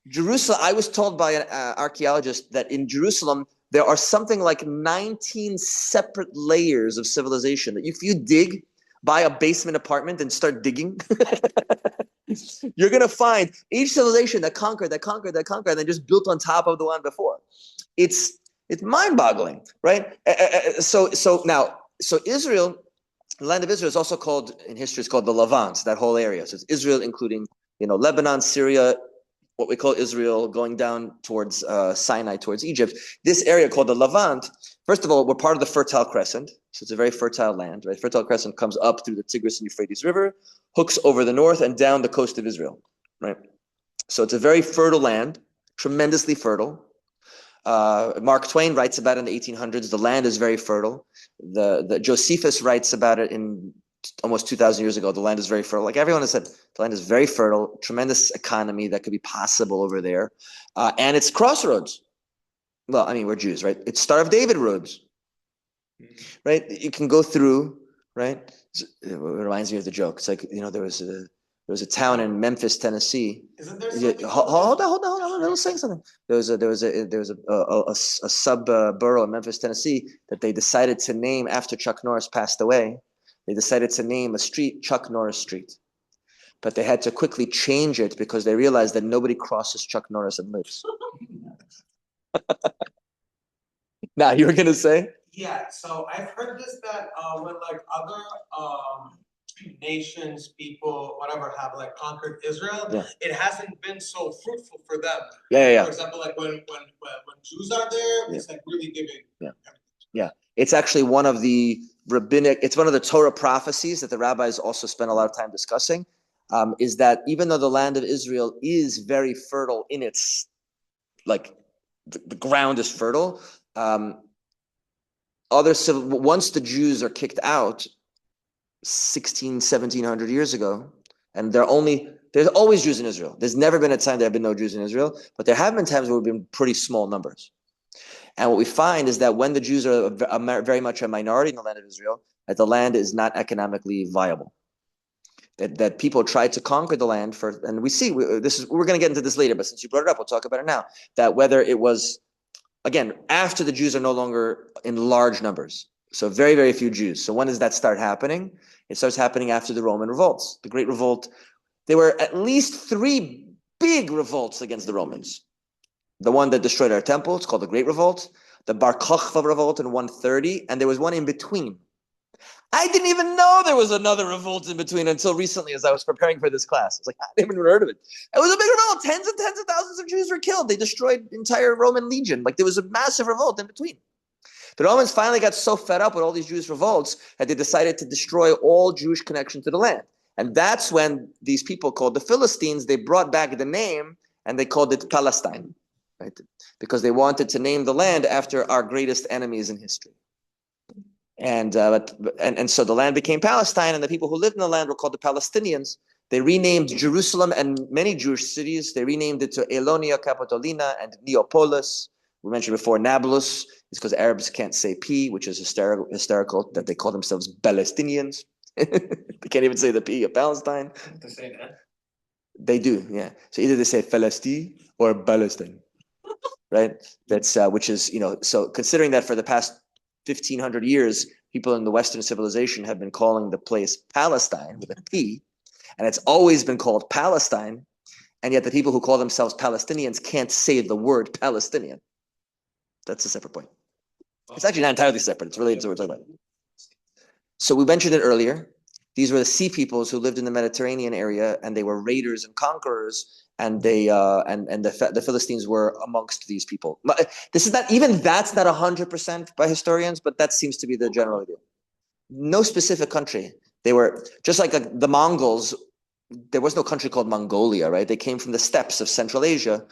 Jerusalem, I was told by an archaeologist that in Jerusalem, there are something like 19 separate layers of civilization that if you dig, buy a basement apartment and start digging, you're going to find each civilization that conquered, and then just built on top of the one before. It's mind-boggling, right? So Israel, the land of Israel, is also called, in history, it's called the Levant, that whole area. So it's Israel, including Lebanon, Syria, what we call Israel, going down towards Sinai, towards Egypt. This area called the Levant, first of all, we're part of the Fertile Crescent. So it's a very fertile land, right? Fertile Crescent comes up through the Tigris and Euphrates River, hooks over the north and down the coast of Israel, right? So it's a very fertile land, tremendously fertile. Mark Twain writes about it in the 1800s. The land is very fertile. The Josephus writes about it in almost 2,000 years ago. The land is very fertile. Like everyone has said, the land is very fertile, tremendous economy that could be possible over there. And it's crossroads. Well, I mean, we're Jews, right? It's Star of David roads, right? You can go through, right? It reminds me of the joke. It's like, there was a town in Memphis, Tennessee. Isn't there Yeah, something? hold on. Let me say something. There was a sub borough in Memphis, Tennessee that they decided to name after Chuck Norris passed away. They decided to name a street Chuck Norris Street, but they had to quickly change it because they realized that nobody crosses Chuck Norris and lives. Now you were gonna say? Yeah, so I've heard this that when like other nations, people, whatever, have like conquered Israel, Yeah. it hasn't been so fruitful for them. Yeah. For example, like when Jews are there, it's like really giving. Yeah. It's actually one of the it's one of the Torah prophecies that the rabbis also spend a lot of time discussing, is that even though the land of Israel is very fertile in its, like, the ground is fertile, once the Jews are kicked out 1700 years ago, and there's always Jews in Israel. There's never been a time there have been no Jews in Israel, but there have been times where we've been pretty small numbers. And what we find is that when the Jews are very much a minority in the land of Israel, that the land is not economically viable. That people tried to conquer the land and we see we're going to get into this later, but since you brought it up, we'll talk about it now. That whether it was, again, after the Jews are no longer in large numbers, so very, very few Jews. So when does that start happening? It starts happening after the Roman revolts, the Great Revolt. There were at least 3 big revolts against the Romans. The one that destroyed our temple, it's called the Great Revolt, the Bar Kokhba revolt in 130, and there was one in between. I didn't even know there was another revolt in between until recently as I was preparing for this class. I was like, I didn't even heard of it. It was a big revolt. Tens and thousands of Jews were killed. They destroyed entire Roman legion. Like there was a massive revolt in between. The Romans finally got so fed up with all these Jewish revolts that they decided to destroy all Jewish connection to the land. And that's when these people called the Philistines, they brought back the name and they called it Palestine, right? Because they wanted to name the land after our greatest enemies in history. And so the land became Palestine, and the people who lived in the land were called the Palestinians. They renamed Jerusalem and many Jewish cities. They renamed it to Elonia, Capitolina, and Neapolis. We mentioned before Nablus. It's because Arabs can't say P, which is hysterical that they call themselves Palestinians. They can't even say the P of Palestine. To say that. They do, yeah. So either they say Palestine or Palestine, right? That's which is, so considering that for the past 1,500 years, people in the Western civilization have been calling the place Palestine with a P, and it's always been called Palestine, and yet the people who call themselves Palestinians can't say the word Palestinian. That's a separate point. It's actually not entirely separate. It's related to what we're talking about. So we mentioned it earlier. These were the sea peoples who lived in the Mediterranean area, and they were raiders and conquerors, and they the Philistines were amongst these people. This is not even that's not 100% by historians, but that seems to be the general idea. No specific country. They were just like the Mongols. There was no country called Mongolia, right? They came from the steppes of Central Asia.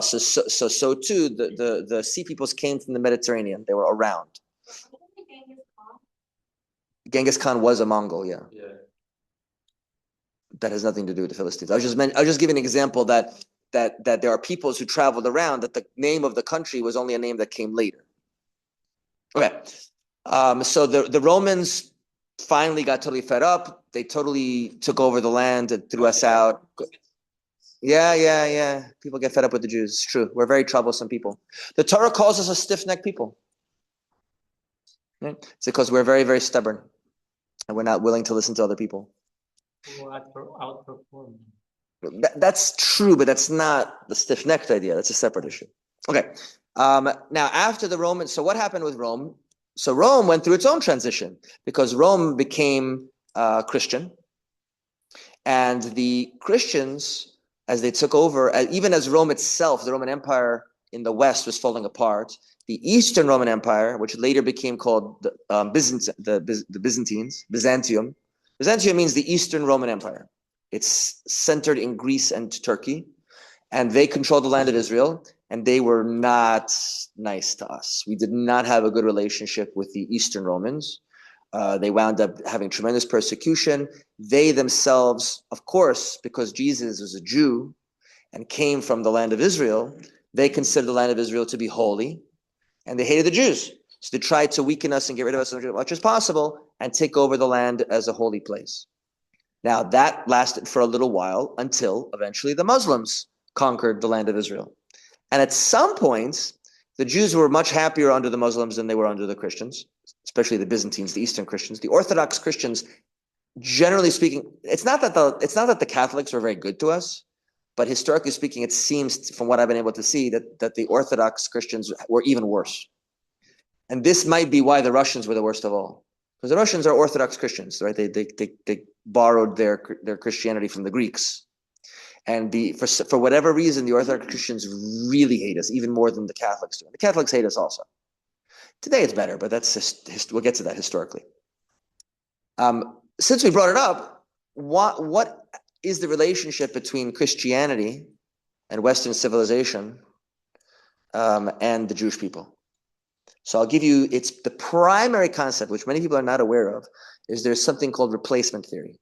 So too, the sea peoples came from the Mediterranean. They were around. Genghis Khan was a Mongol, yeah. That has nothing to do with the Philistines. I was just giving an example that there are peoples who traveled around, that the name of the country was only a name that came later. Okay, so the Romans finally got totally fed up. They totally took over the land and threw us out. Yeah. People get fed up with the Jews. It's true. We're very troublesome people. The Torah calls us a stiff-necked people. Right? It's because we're very, very stubborn, and we're not willing to listen to other people. That's true, but that's not the stiff-necked idea. That's a separate issue. Okay. Now, after the Romans, so what happened with Rome? So Rome went through its own transition because Rome became Christian, and the Christians, as they took over, even as Rome itself, the Roman Empire in the West was falling apart, the Eastern Roman Empire, which later became called the Byzantines, Byzantium. Byzantium means the Eastern Roman Empire. It's centered in Greece and Turkey, and they controlled the land of Israel, and they were not nice to us. We did not have a good relationship with the Eastern Romans. They wound up having tremendous persecution. They themselves, of course, because Jesus was a Jew and came from the land of Israel, they considered the land of Israel to be holy, and they hated the Jews. So they tried to weaken us and get rid of us as much as possible and take over the land as a holy place. Now, that lasted for a little while until eventually the Muslims conquered the land of Israel. And at some points, the Jews were much happier under the Muslims than they were under the Christians, especially the Byzantines, the Eastern Christians. The Orthodox Christians, generally speaking, it's not that the Catholics were very good to us, but historically speaking, it seems, from what I've been able to see, that the Orthodox Christians were even worse. And this might be why the Russians were the worst of all. Because the Russians are Orthodox Christians, right? They borrowed their Christianity from the Greeks. And for whatever reason, the Orthodox Christians really hate us, even more than the Catholics do. The Catholics hate us also. Today it's better, but that's just, we'll get to that historically. Since we brought it up, what is the relationship between Christianity and Western civilization and the Jewish people? So I'll give you, it's the primary concept, which many people are not aware of, is there's something called replacement theory.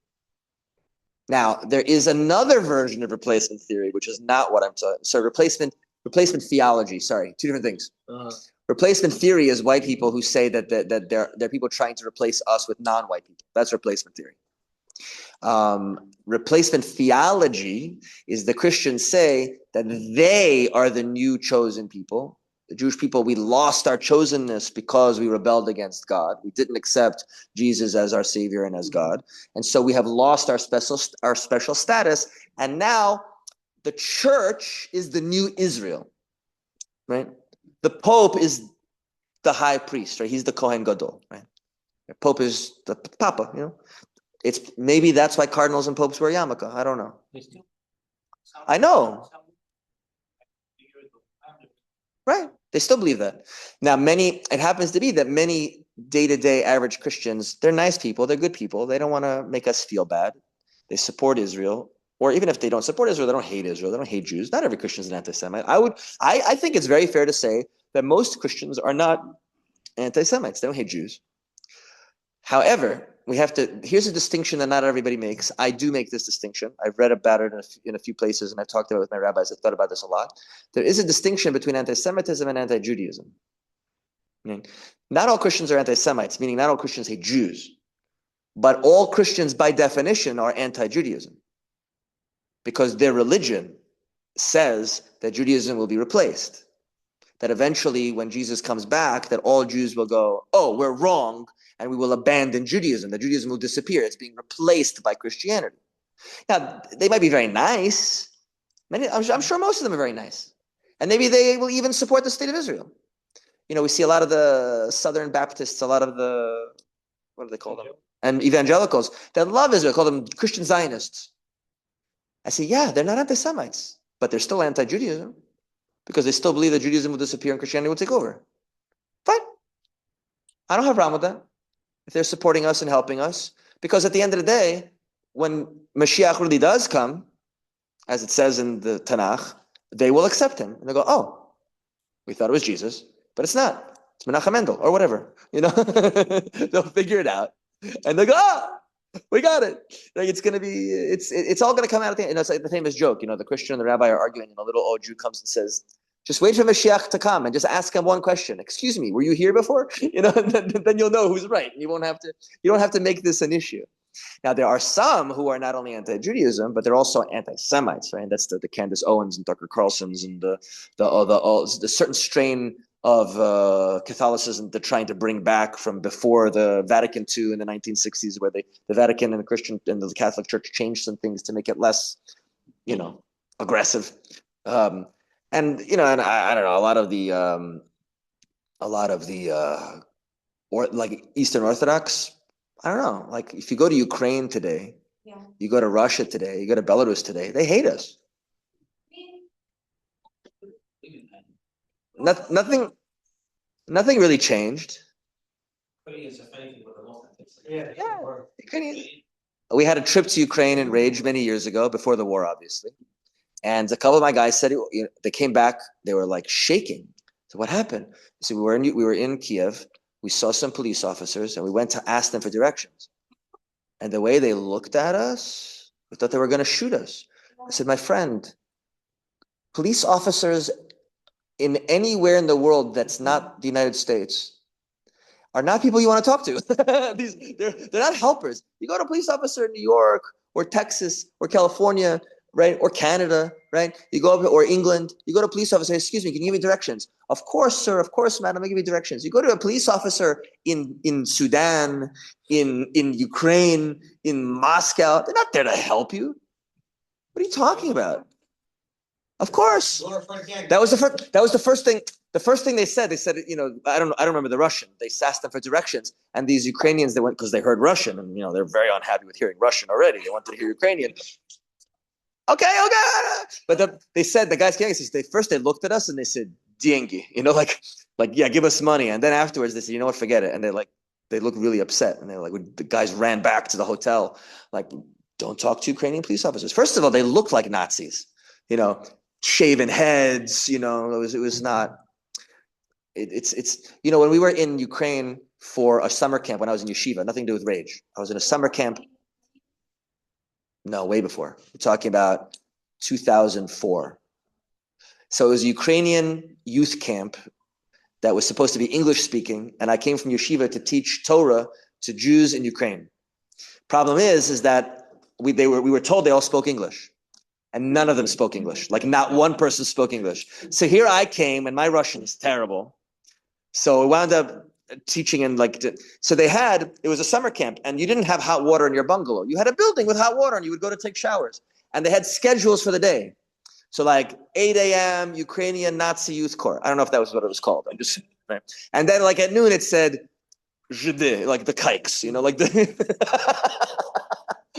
Now, there is another version of replacement theory, which is not what I'm talking. So replacement theology, sorry, two different things. Replacement theory is white people who say that there are people trying to replace us with non-white people. That's replacement theory. Replacement theology is the Christians say that they are the new chosen people. The Jewish people, we lost our chosenness because we rebelled against God. We didn't accept Jesus as our Savior and as God. And so we have lost our special status. And now the church is the new Israel, right? The Pope is the high priest, right? He's the Kohen Gadol, right? The Pope is the Papa, you know? It's maybe that's why cardinals and popes wear yarmulke. I don't know. I know. Right. They still believe that. Now, it happens to be that many day-to-day average Christians, they're nice people, they're good people. They don't want to make us feel bad. They support Israel. Or even if they don't support Israel, they don't hate Israel, they don't hate Jews. Not every Christian is an anti-Semite. I think it's very fair to say that most Christians are not anti-Semites. They don't hate Jews. However, here's a distinction that not everybody makes. I do make this distinction. I've read about it in a few places, and I've talked about it with my rabbis. I've thought about this a lot. There is a distinction between anti-Semitism and anti-Judaism. Not all Christians are anti-Semites, meaning not all Christians hate Jews. But all Christians, by definition, are anti-Judaism. Because their religion says that Judaism will be replaced. That eventually, when Jesus comes back, that all Jews will go, oh, we're wrong, and we will abandon Judaism. That Judaism will disappear. It's being replaced by Christianity. Now, they might be very nice. I'm sure most of them are very nice. And maybe they will even support the state of Israel. We see a lot of the Southern Baptists, a lot of the, what do they call them? And evangelicals that love Israel, call them Christian Zionists. I say, yeah, they're not anti-Semites, but they're still anti-Judaism because they still believe that Judaism will disappear and Christianity will take over. Fine. I don't have a problem with that if they're supporting us and helping us, because at the end of the day, when Mashiach really does come, as it says in the Tanakh, they will accept him. And they go, oh, we thought it was Jesus, but it's not. It's Menachem Mendel or whatever. They'll figure it out. And they go, oh, we got it. Like it's all gonna come out at the end. It's like the famous joke. The Christian and the rabbi are arguing, and a little old Jew comes and says, "Just wait for Mashiach to come and just ask him one question. Excuse me, were you here before?" And then you'll know who's right. You don't have to make this an issue. Now there are some who are not only anti-Judaism, but they're also anti-Semites, right? That's the Candace Owens and Tucker Carlsons and the certain strain of Catholicism they're trying to bring back from before the Vatican II in the 1960s, where the Vatican and the Christian and the Catholic Church changed some things to make it less, aggressive. And and I don't know, a lot of the or like Eastern Orthodox. I don't know. Like if you go to Ukraine today, you go to Russia today, you go to Belarus today, they hate us. Nothing really changed. We had a trip to Ukraine in Rage many years ago, before the war, obviously. And a couple of my guys said they came back, they were like shaking. So what happened? So we were in Kiev. We saw some police officers, and we went to ask them for directions. And the way they looked at us, we thought they were going to shoot us. I said, my friend, police officers in anywhere in the world that's not the United States are not people you want to talk to. They're not helpers. You go to a police officer in New York or Texas or California, right? Or Canada, right? You go up, or England, you go to a police officer, excuse me, can you give me directions? Of course, sir. Of course, madam, I'll give you directions. You go to a police officer in Sudan, in Ukraine, in Moscow, they're not there to help you. What are you talking about? Of course. That was the first thing. The first thing they said, I don't remember the Russian. They asked them for directions, and these Ukrainians, they went because they heard Russian, and they're very unhappy with hearing Russian already. They wanted to hear Ukrainian. Okay. But they said, the guys came, first they looked at us and they said, "Деньги," like yeah, give us money. And then afterwards they said, you know what, forget it. And they looked really upset, and the guys ran back to the hotel, like, don't talk to Ukrainian police officers. First of all, they looked like Nazis, shaven heads, it was not. It's when we were in Ukraine for a summer camp when I was in yeshiva, nothing to do with Rage. I was in a summer camp. No, way before. We're talking about 2004. So it was a Ukrainian youth camp that was supposed to be English speaking, and I came from yeshiva to teach Torah to Jews in Ukraine. Problem is that we were told they all spoke English, and none of them spoke English. Like not one person spoke English. So here I came, and my Russian is terrible. So I wound up teaching so it was a summer camp, and you didn't have hot water in your bungalow. You had a building with hot water, and you would go to take showers, and they had schedules for the day. So like 8 a.m. Ukrainian Nazi Youth Corps. I don't know if that was what it was called. Right. And then like at noon it said Judé, like the kikes, like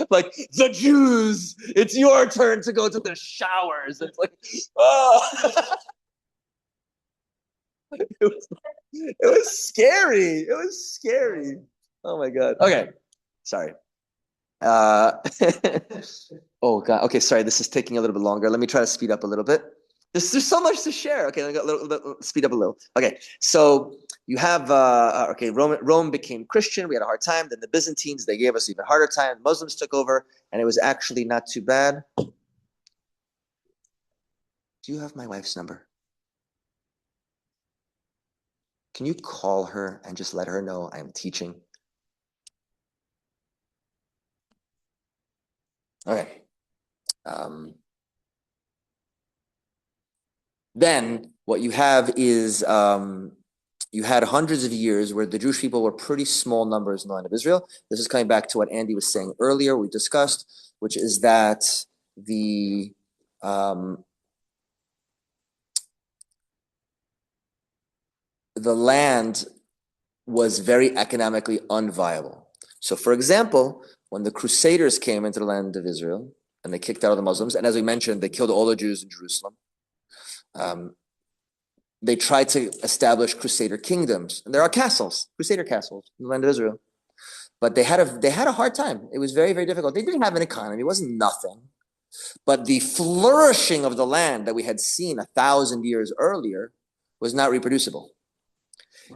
like the Jews, it's your turn to go to the showers. It's like, oh. It was scary. It was scary. Oh my God. Okay. Sorry. Oh God. Okay, sorry. This is taking a little bit longer. Let me try to speed up a little bit. There's so much to share. Okay, let me speed up a little. Okay, so you have okay, Rome became Christian. We had a hard time. Then the Byzantines, they gave us even harder time. Muslims took over, and it was actually not too bad. Do you have my wife's number? Can you call her and just let her know I'm teaching? Okay. Then what you have is you had hundreds of years where the Jewish people were pretty small numbers in the land of Israel. This is coming back to what Andy was saying earlier, we discussed, which is that the land was very economically unviable. So, for example, when the Crusaders came into the land of Israel and they kicked out the Muslims, and as we mentioned, they killed all the Jews in Jerusalem. They tried to establish Crusader kingdoms, and there are castles, Crusader castles in the land of Israel. But they had a hard time. It was very, very difficult. They didn't have an economy; it wasn't nothing. But the flourishing of the land that we had seen 1,000 years earlier was not reproducible.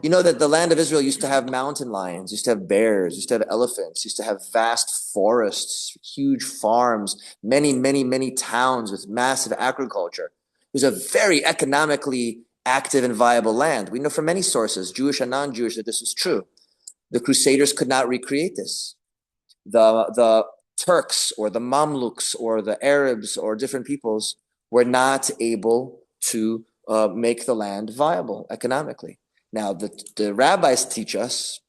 You know that the land of Israel used to have mountain lions, used to have bears, used to have elephants, used to have vast forests, huge farms, many, many, many towns with massive agriculture. It was a very economically active and viable land. We know from many sources, Jewish and non-Jewish, that this was true. The Crusaders could not recreate this. The Turks or the Mamluks or the Arabs or different peoples were not able to make the land viable economically. Now, the rabbis teach us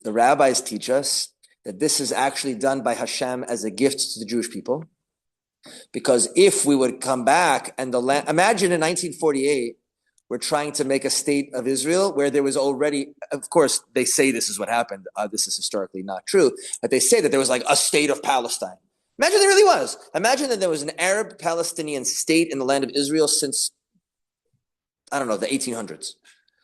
that this is actually done by Hashem as a gift to the Jewish people. Because if we would come back and the land, imagine in 1948, we're trying to make a state of Israel where there was already, of course, they say this is what happened. This is historically not true, but they say that there was like a state of Palestine. Imagine there really was. Imagine that there was an Arab Palestinian state in the land of Israel since, I don't know, the 1800s.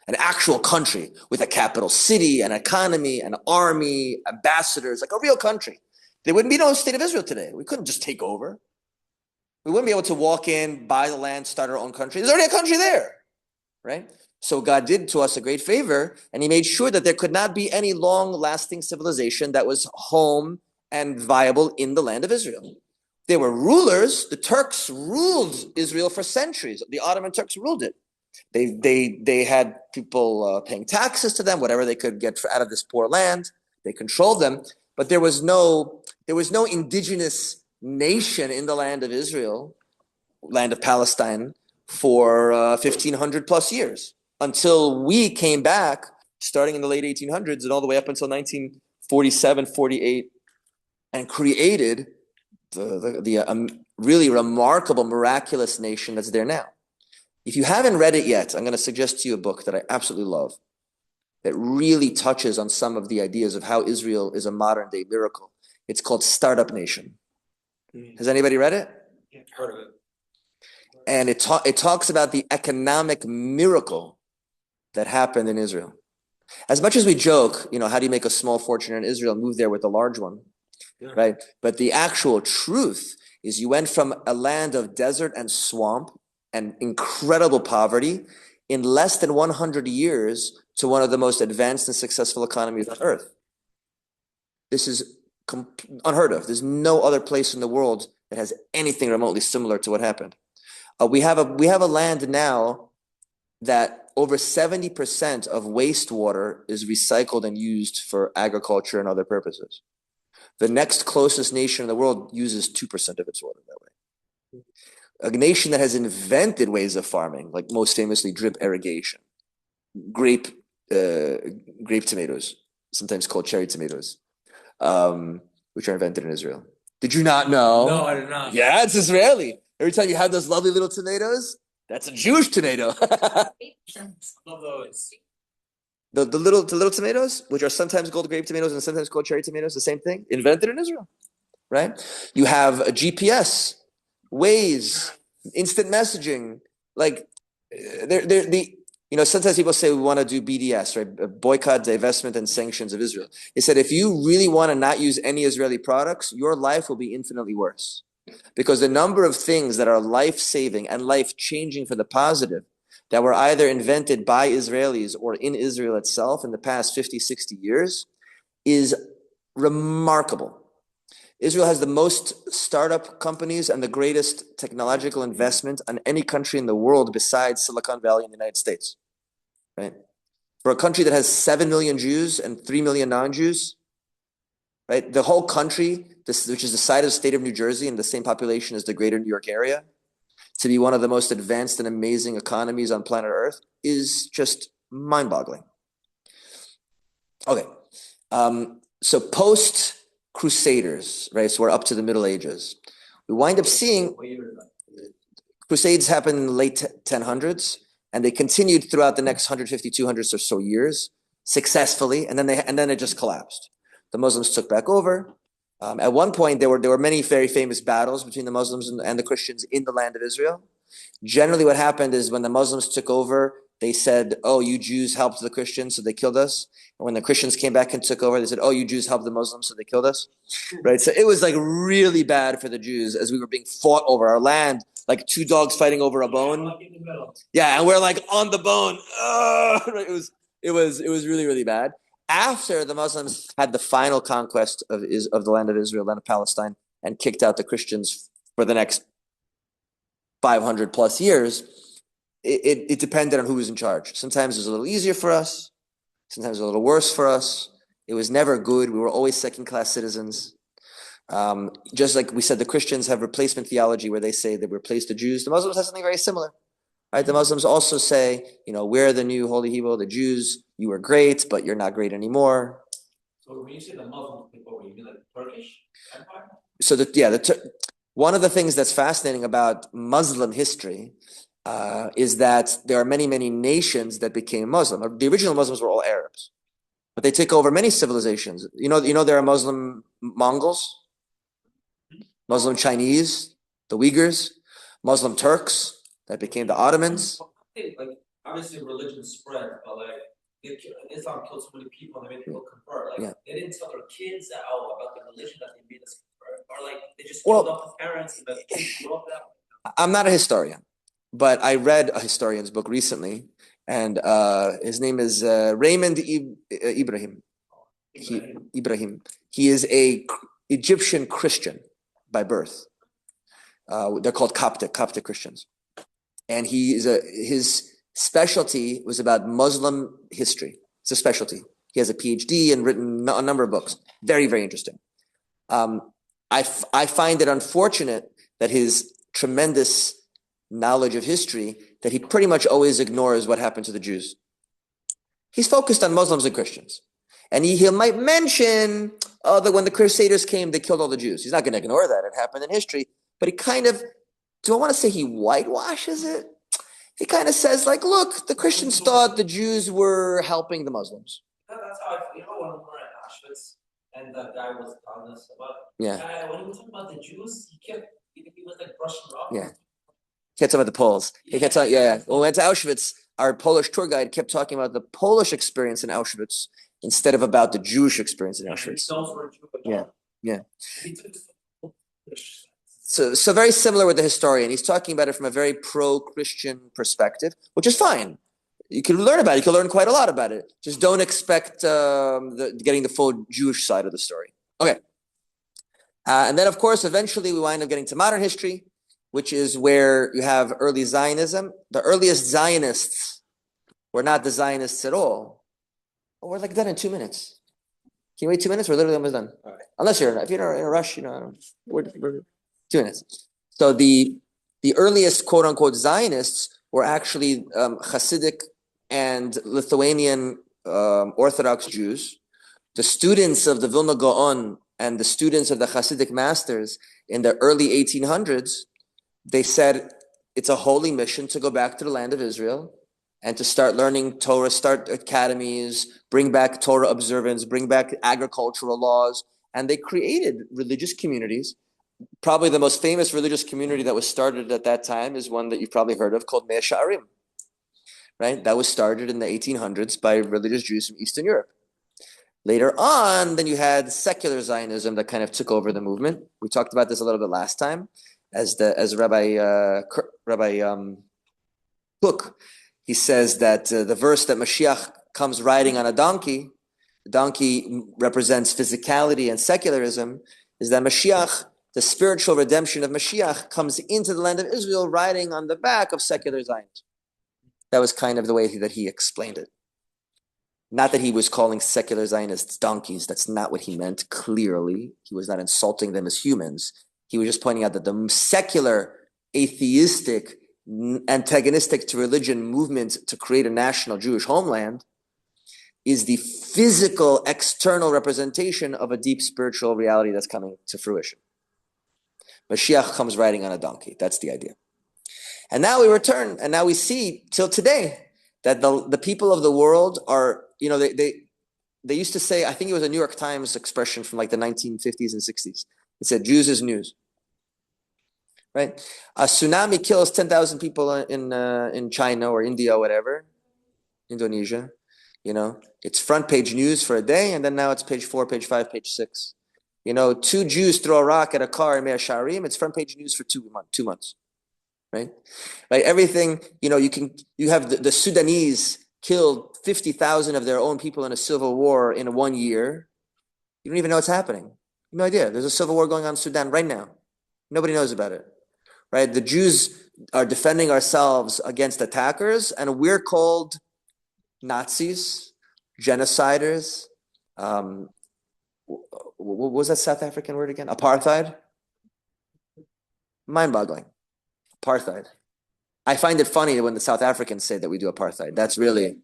An actual country with a capital city, an economy, an army, ambassadors, like a real country. There wouldn't be no state of Israel today. We couldn't just take over. We wouldn't be able to walk in, buy the land, start our own country. There's already a country there, right? So God did to us a great favor, and he made sure that there could not be any long-lasting civilization that was home and viable in the land of Israel. There were rulers. The Turks ruled Israel for centuries. The Ottoman Turks ruled it. They had people paying taxes to them, whatever they could get out of this poor land. They controlled them, but there was no indigenous nation in the land of Israel, land of Palestine, for 1,500 plus years until we came back, starting in the late 1800s and all the way up until 1947, 48, and created the really remarkable, miraculous nation that's there now. If you haven't read it yet, I'm going to suggest to you a book that I absolutely love that really touches on some of the ideas of how Israel is a modern-day miracle. It's called Startup Nation. Has anybody read it? Yeah, heard of it. And it talks about the economic miracle that happened in Israel. As much as we joke, how do you make a small fortune in Israel, move there with a large one, right? But the actual truth is you went from a land of desert and swamp and incredible poverty in less than 100 years to one of the most advanced and successful economies on earth. This is unheard of. There's no other place in the world that has anything remotely similar to what happened. We have a land now that over 70% of wastewater is recycled and used for agriculture and other purposes. The next closest nation in the world uses 2% of its water that way. A nation that has invented ways of farming, like most famously drip irrigation, grape tomatoes, sometimes called cherry tomatoes, which are invented in Israel. Did you not know? No, I did not. Yeah, it's Israeli. Every time you have those lovely little tomatoes, that's a Jewish tomato. Love those. The little tomatoes, which are sometimes called grape tomatoes and sometimes called cherry tomatoes, the same thing, invented in Israel, right? You have a GPS, Waze, instant messaging. Like, sometimes people say we want to do BDS, right? Boycott, divestment, and sanctions of Israel. He said, if you really want to not use any Israeli products, your life will be infinitely worse. Because the number of things that are life-saving and life-changing for the positive that were either invented by Israelis or in Israel itself in the past 50, 60 years is remarkable. Israel has the most startup companies and the greatest technological investment on any country in the world besides Silicon Valley in the United States, right? For a country that has 7 million Jews and 3 million non-Jews, right? The whole country, which is the size of the state of New Jersey and the same population as the greater New York area, to be one of the most advanced and amazing economies on planet Earth is just mind-boggling. Okay, so post-Crusaders, right? So we're up to the Middle Ages. We wind up seeing Crusades happen in the late 1000s, and they continued throughout the next 150, 200 or so years successfully, and then it just collapsed. The Muslims took back over. At one point, there were many very famous battles between the Muslims and the Christians in the land of Israel. Generally, what happened is when the Muslims took over, they said, "Oh, you Jews helped the Christians, so they killed us." And when the Christians came back and took over, they said, "Oh, you Jews helped the Muslims, so they killed us." Right? So it was like really bad for the Jews as we were being fought over our land, like two dogs fighting over a bone. Yeah, and we're like on the bone. It was really, really bad. After the Muslims had the final conquest of the land of Israel, land of Palestine, and kicked out the Christians for the next 500 plus years, it depended on who was in charge. Sometimes it was a little easier for us. Sometimes a little worse for us. It was never good. We were always second-class citizens. Just like we said, the Christians have replacement theology where they say they replace the Jews. The Muslims have something very similar. Right? The Muslims also say, we're the new holy people. The Jews, you were great, but you're not great anymore. So when you say the Muslims people, you mean like Turkish Empire? So one of the things that's fascinating about Muslim history is that there are many, many nations that became Muslim. The original Muslims were all Arabs, but they took over many civilizations. There are Muslim Mongols, Muslim Chinese, the Uyghurs, Muslim Turks that became the Ottomans. Like obviously religion spread, but like Islam killed so many people and they made people convert. Like they didn't tell their kids about the religion that they made us convert, or like they just killed off the parents and the kids grew up that way. I'm not a historian, but I read a historian's book recently, and his name is Raymond Ibrahim. He is a Egyptian Christian by birth. They're called Coptic Christians. And his specialty was about Muslim history. It's a specialty. He has a PhD and written a number of books. Very, very interesting. I find it unfortunate that his tremendous knowledge of history, that he pretty much always ignores what happened to the Jews. He's focused on Muslims and Christians. And he might mention that when the Crusaders came, they killed all the Jews. He's not going to ignore that. It happened in history. But he kind of, do I want to say he whitewashes it? He kind of says, like, look, the Christians thought the Jews were helping the Muslims. That's how I feel when we were at Auschwitz and the guy was telling us about it. Yeah. When he was talking about the Jews, he was like brushing off. Yeah. He kept talking about the Poles. He kept talking, When we went to Auschwitz, our Polish tour guide kept talking about the Polish experience in Auschwitz instead of about the Jewish experience in Auschwitz. Yeah. So very similar with the historian. He's talking about it from a very pro-Christian perspective, which is fine. You can learn about it. You can learn quite a lot about it. Just don't expect getting the full Jewish side of the story. Okay. And then, of course, eventually we wind up getting to modern history, which is where you have early Zionism. The earliest Zionists were not the Zionists at all. Oh, we're like done in 2 minutes. Can you wait 2 minutes? We're literally almost done. All right. Unless if you're in a rush, we're 2 minutes. So the earliest quote unquote Zionists were actually Hasidic and Lithuanian Orthodox Jews. The students of the Vilna Gaon and the students of the Hasidic masters in the early 1800s, they said it's a holy mission to go back to the land of Israel and to start learning Torah, start academies, bring back Torah observance, bring back agricultural laws. And they created religious communities. Probably the most famous religious community that was started at that time is one that you've probably heard of called Mea Sha'arim. right? That was started in the 1800s by religious Jews from Eastern Europe. Later on, then you had secular Zionism that kind of took over the movement. We talked about this a little bit last time, as Rabbi Cook, he says that the verse that Mashiach comes riding on a donkey, the donkey represents physicality and secularism, is that Mashiach, the spiritual redemption of Mashiach, comes into the land of Israel riding on the back of secular Zionism. That was kind of the way that he explained it. Not that he was calling secular Zionists donkeys. That's not what he meant, clearly. He was not insulting them as humans. He was just pointing out that the secular, atheistic, antagonistic to religion movement to create a national Jewish homeland is the physical, external representation of a deep spiritual reality that's coming to fruition. Mashiach comes riding on a donkey. That's the idea. And now we return, and now we see till today that the people of the world are, they used to say, I think it was a New York Times expression from like the 1950s and 60s. It said, Jews is news, right? A tsunami kills 10,000 people in China or India or whatever, Indonesia. It's front page news for a day, and then now it's page 4, page 5, page 6. 2 Jews throw a rock at a car in Mea Shearim, it's front page news for 2 months. Right? Everything, you have the Sudanese killed 50,000 of their own people in a civil war in 1 year. You don't even know what's happening. No idea. There's a civil war going on in Sudan right now. Nobody knows about it. Right? The Jews are defending ourselves against attackers, and we're called Nazis, genociders. What was that South African word again? Apartheid? Mind-boggling. Apartheid. I find it funny when the South Africans say that we do apartheid. That's really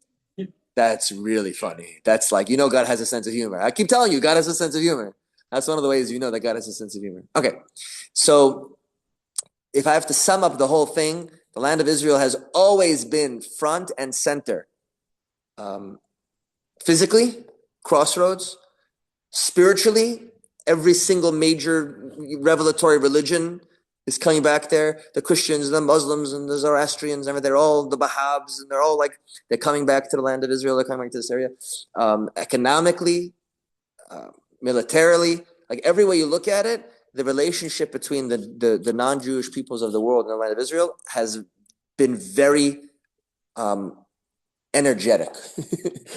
funny. That's like, God has a sense of humor. I keep telling you, God has a sense of humor. That's one of the ways you know that God has a sense of humor. Okay, so if I have to sum up the whole thing, the land of Israel has always been front and center. Physically, crossroads. Spiritually, every single major revelatory religion is coming back there. The Christians, the Muslims, and the Zoroastrians, they're all the Bahabs, and they're coming back to the land of Israel. They're coming back to this area. Economically, militarily, like every way you look at it, the relationship between the non-Jewish peoples of the world and the land of Israel has been very energetic.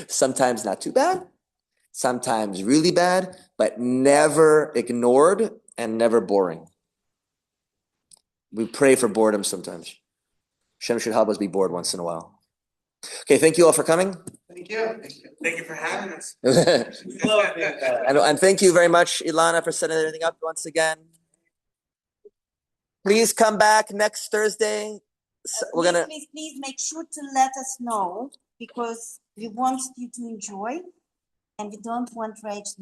Sometimes not too bad, sometimes really bad, but never ignored and never boring. We pray for boredom sometimes. Hashem should help us be bored once in a while. Okay, thank you all for coming. Thank you. Thank you for having us. And thank you very much, Ilana, for setting everything up once again. Please come back next Thursday. Please make sure to let us know, because we want you to enjoy and we don't want rage.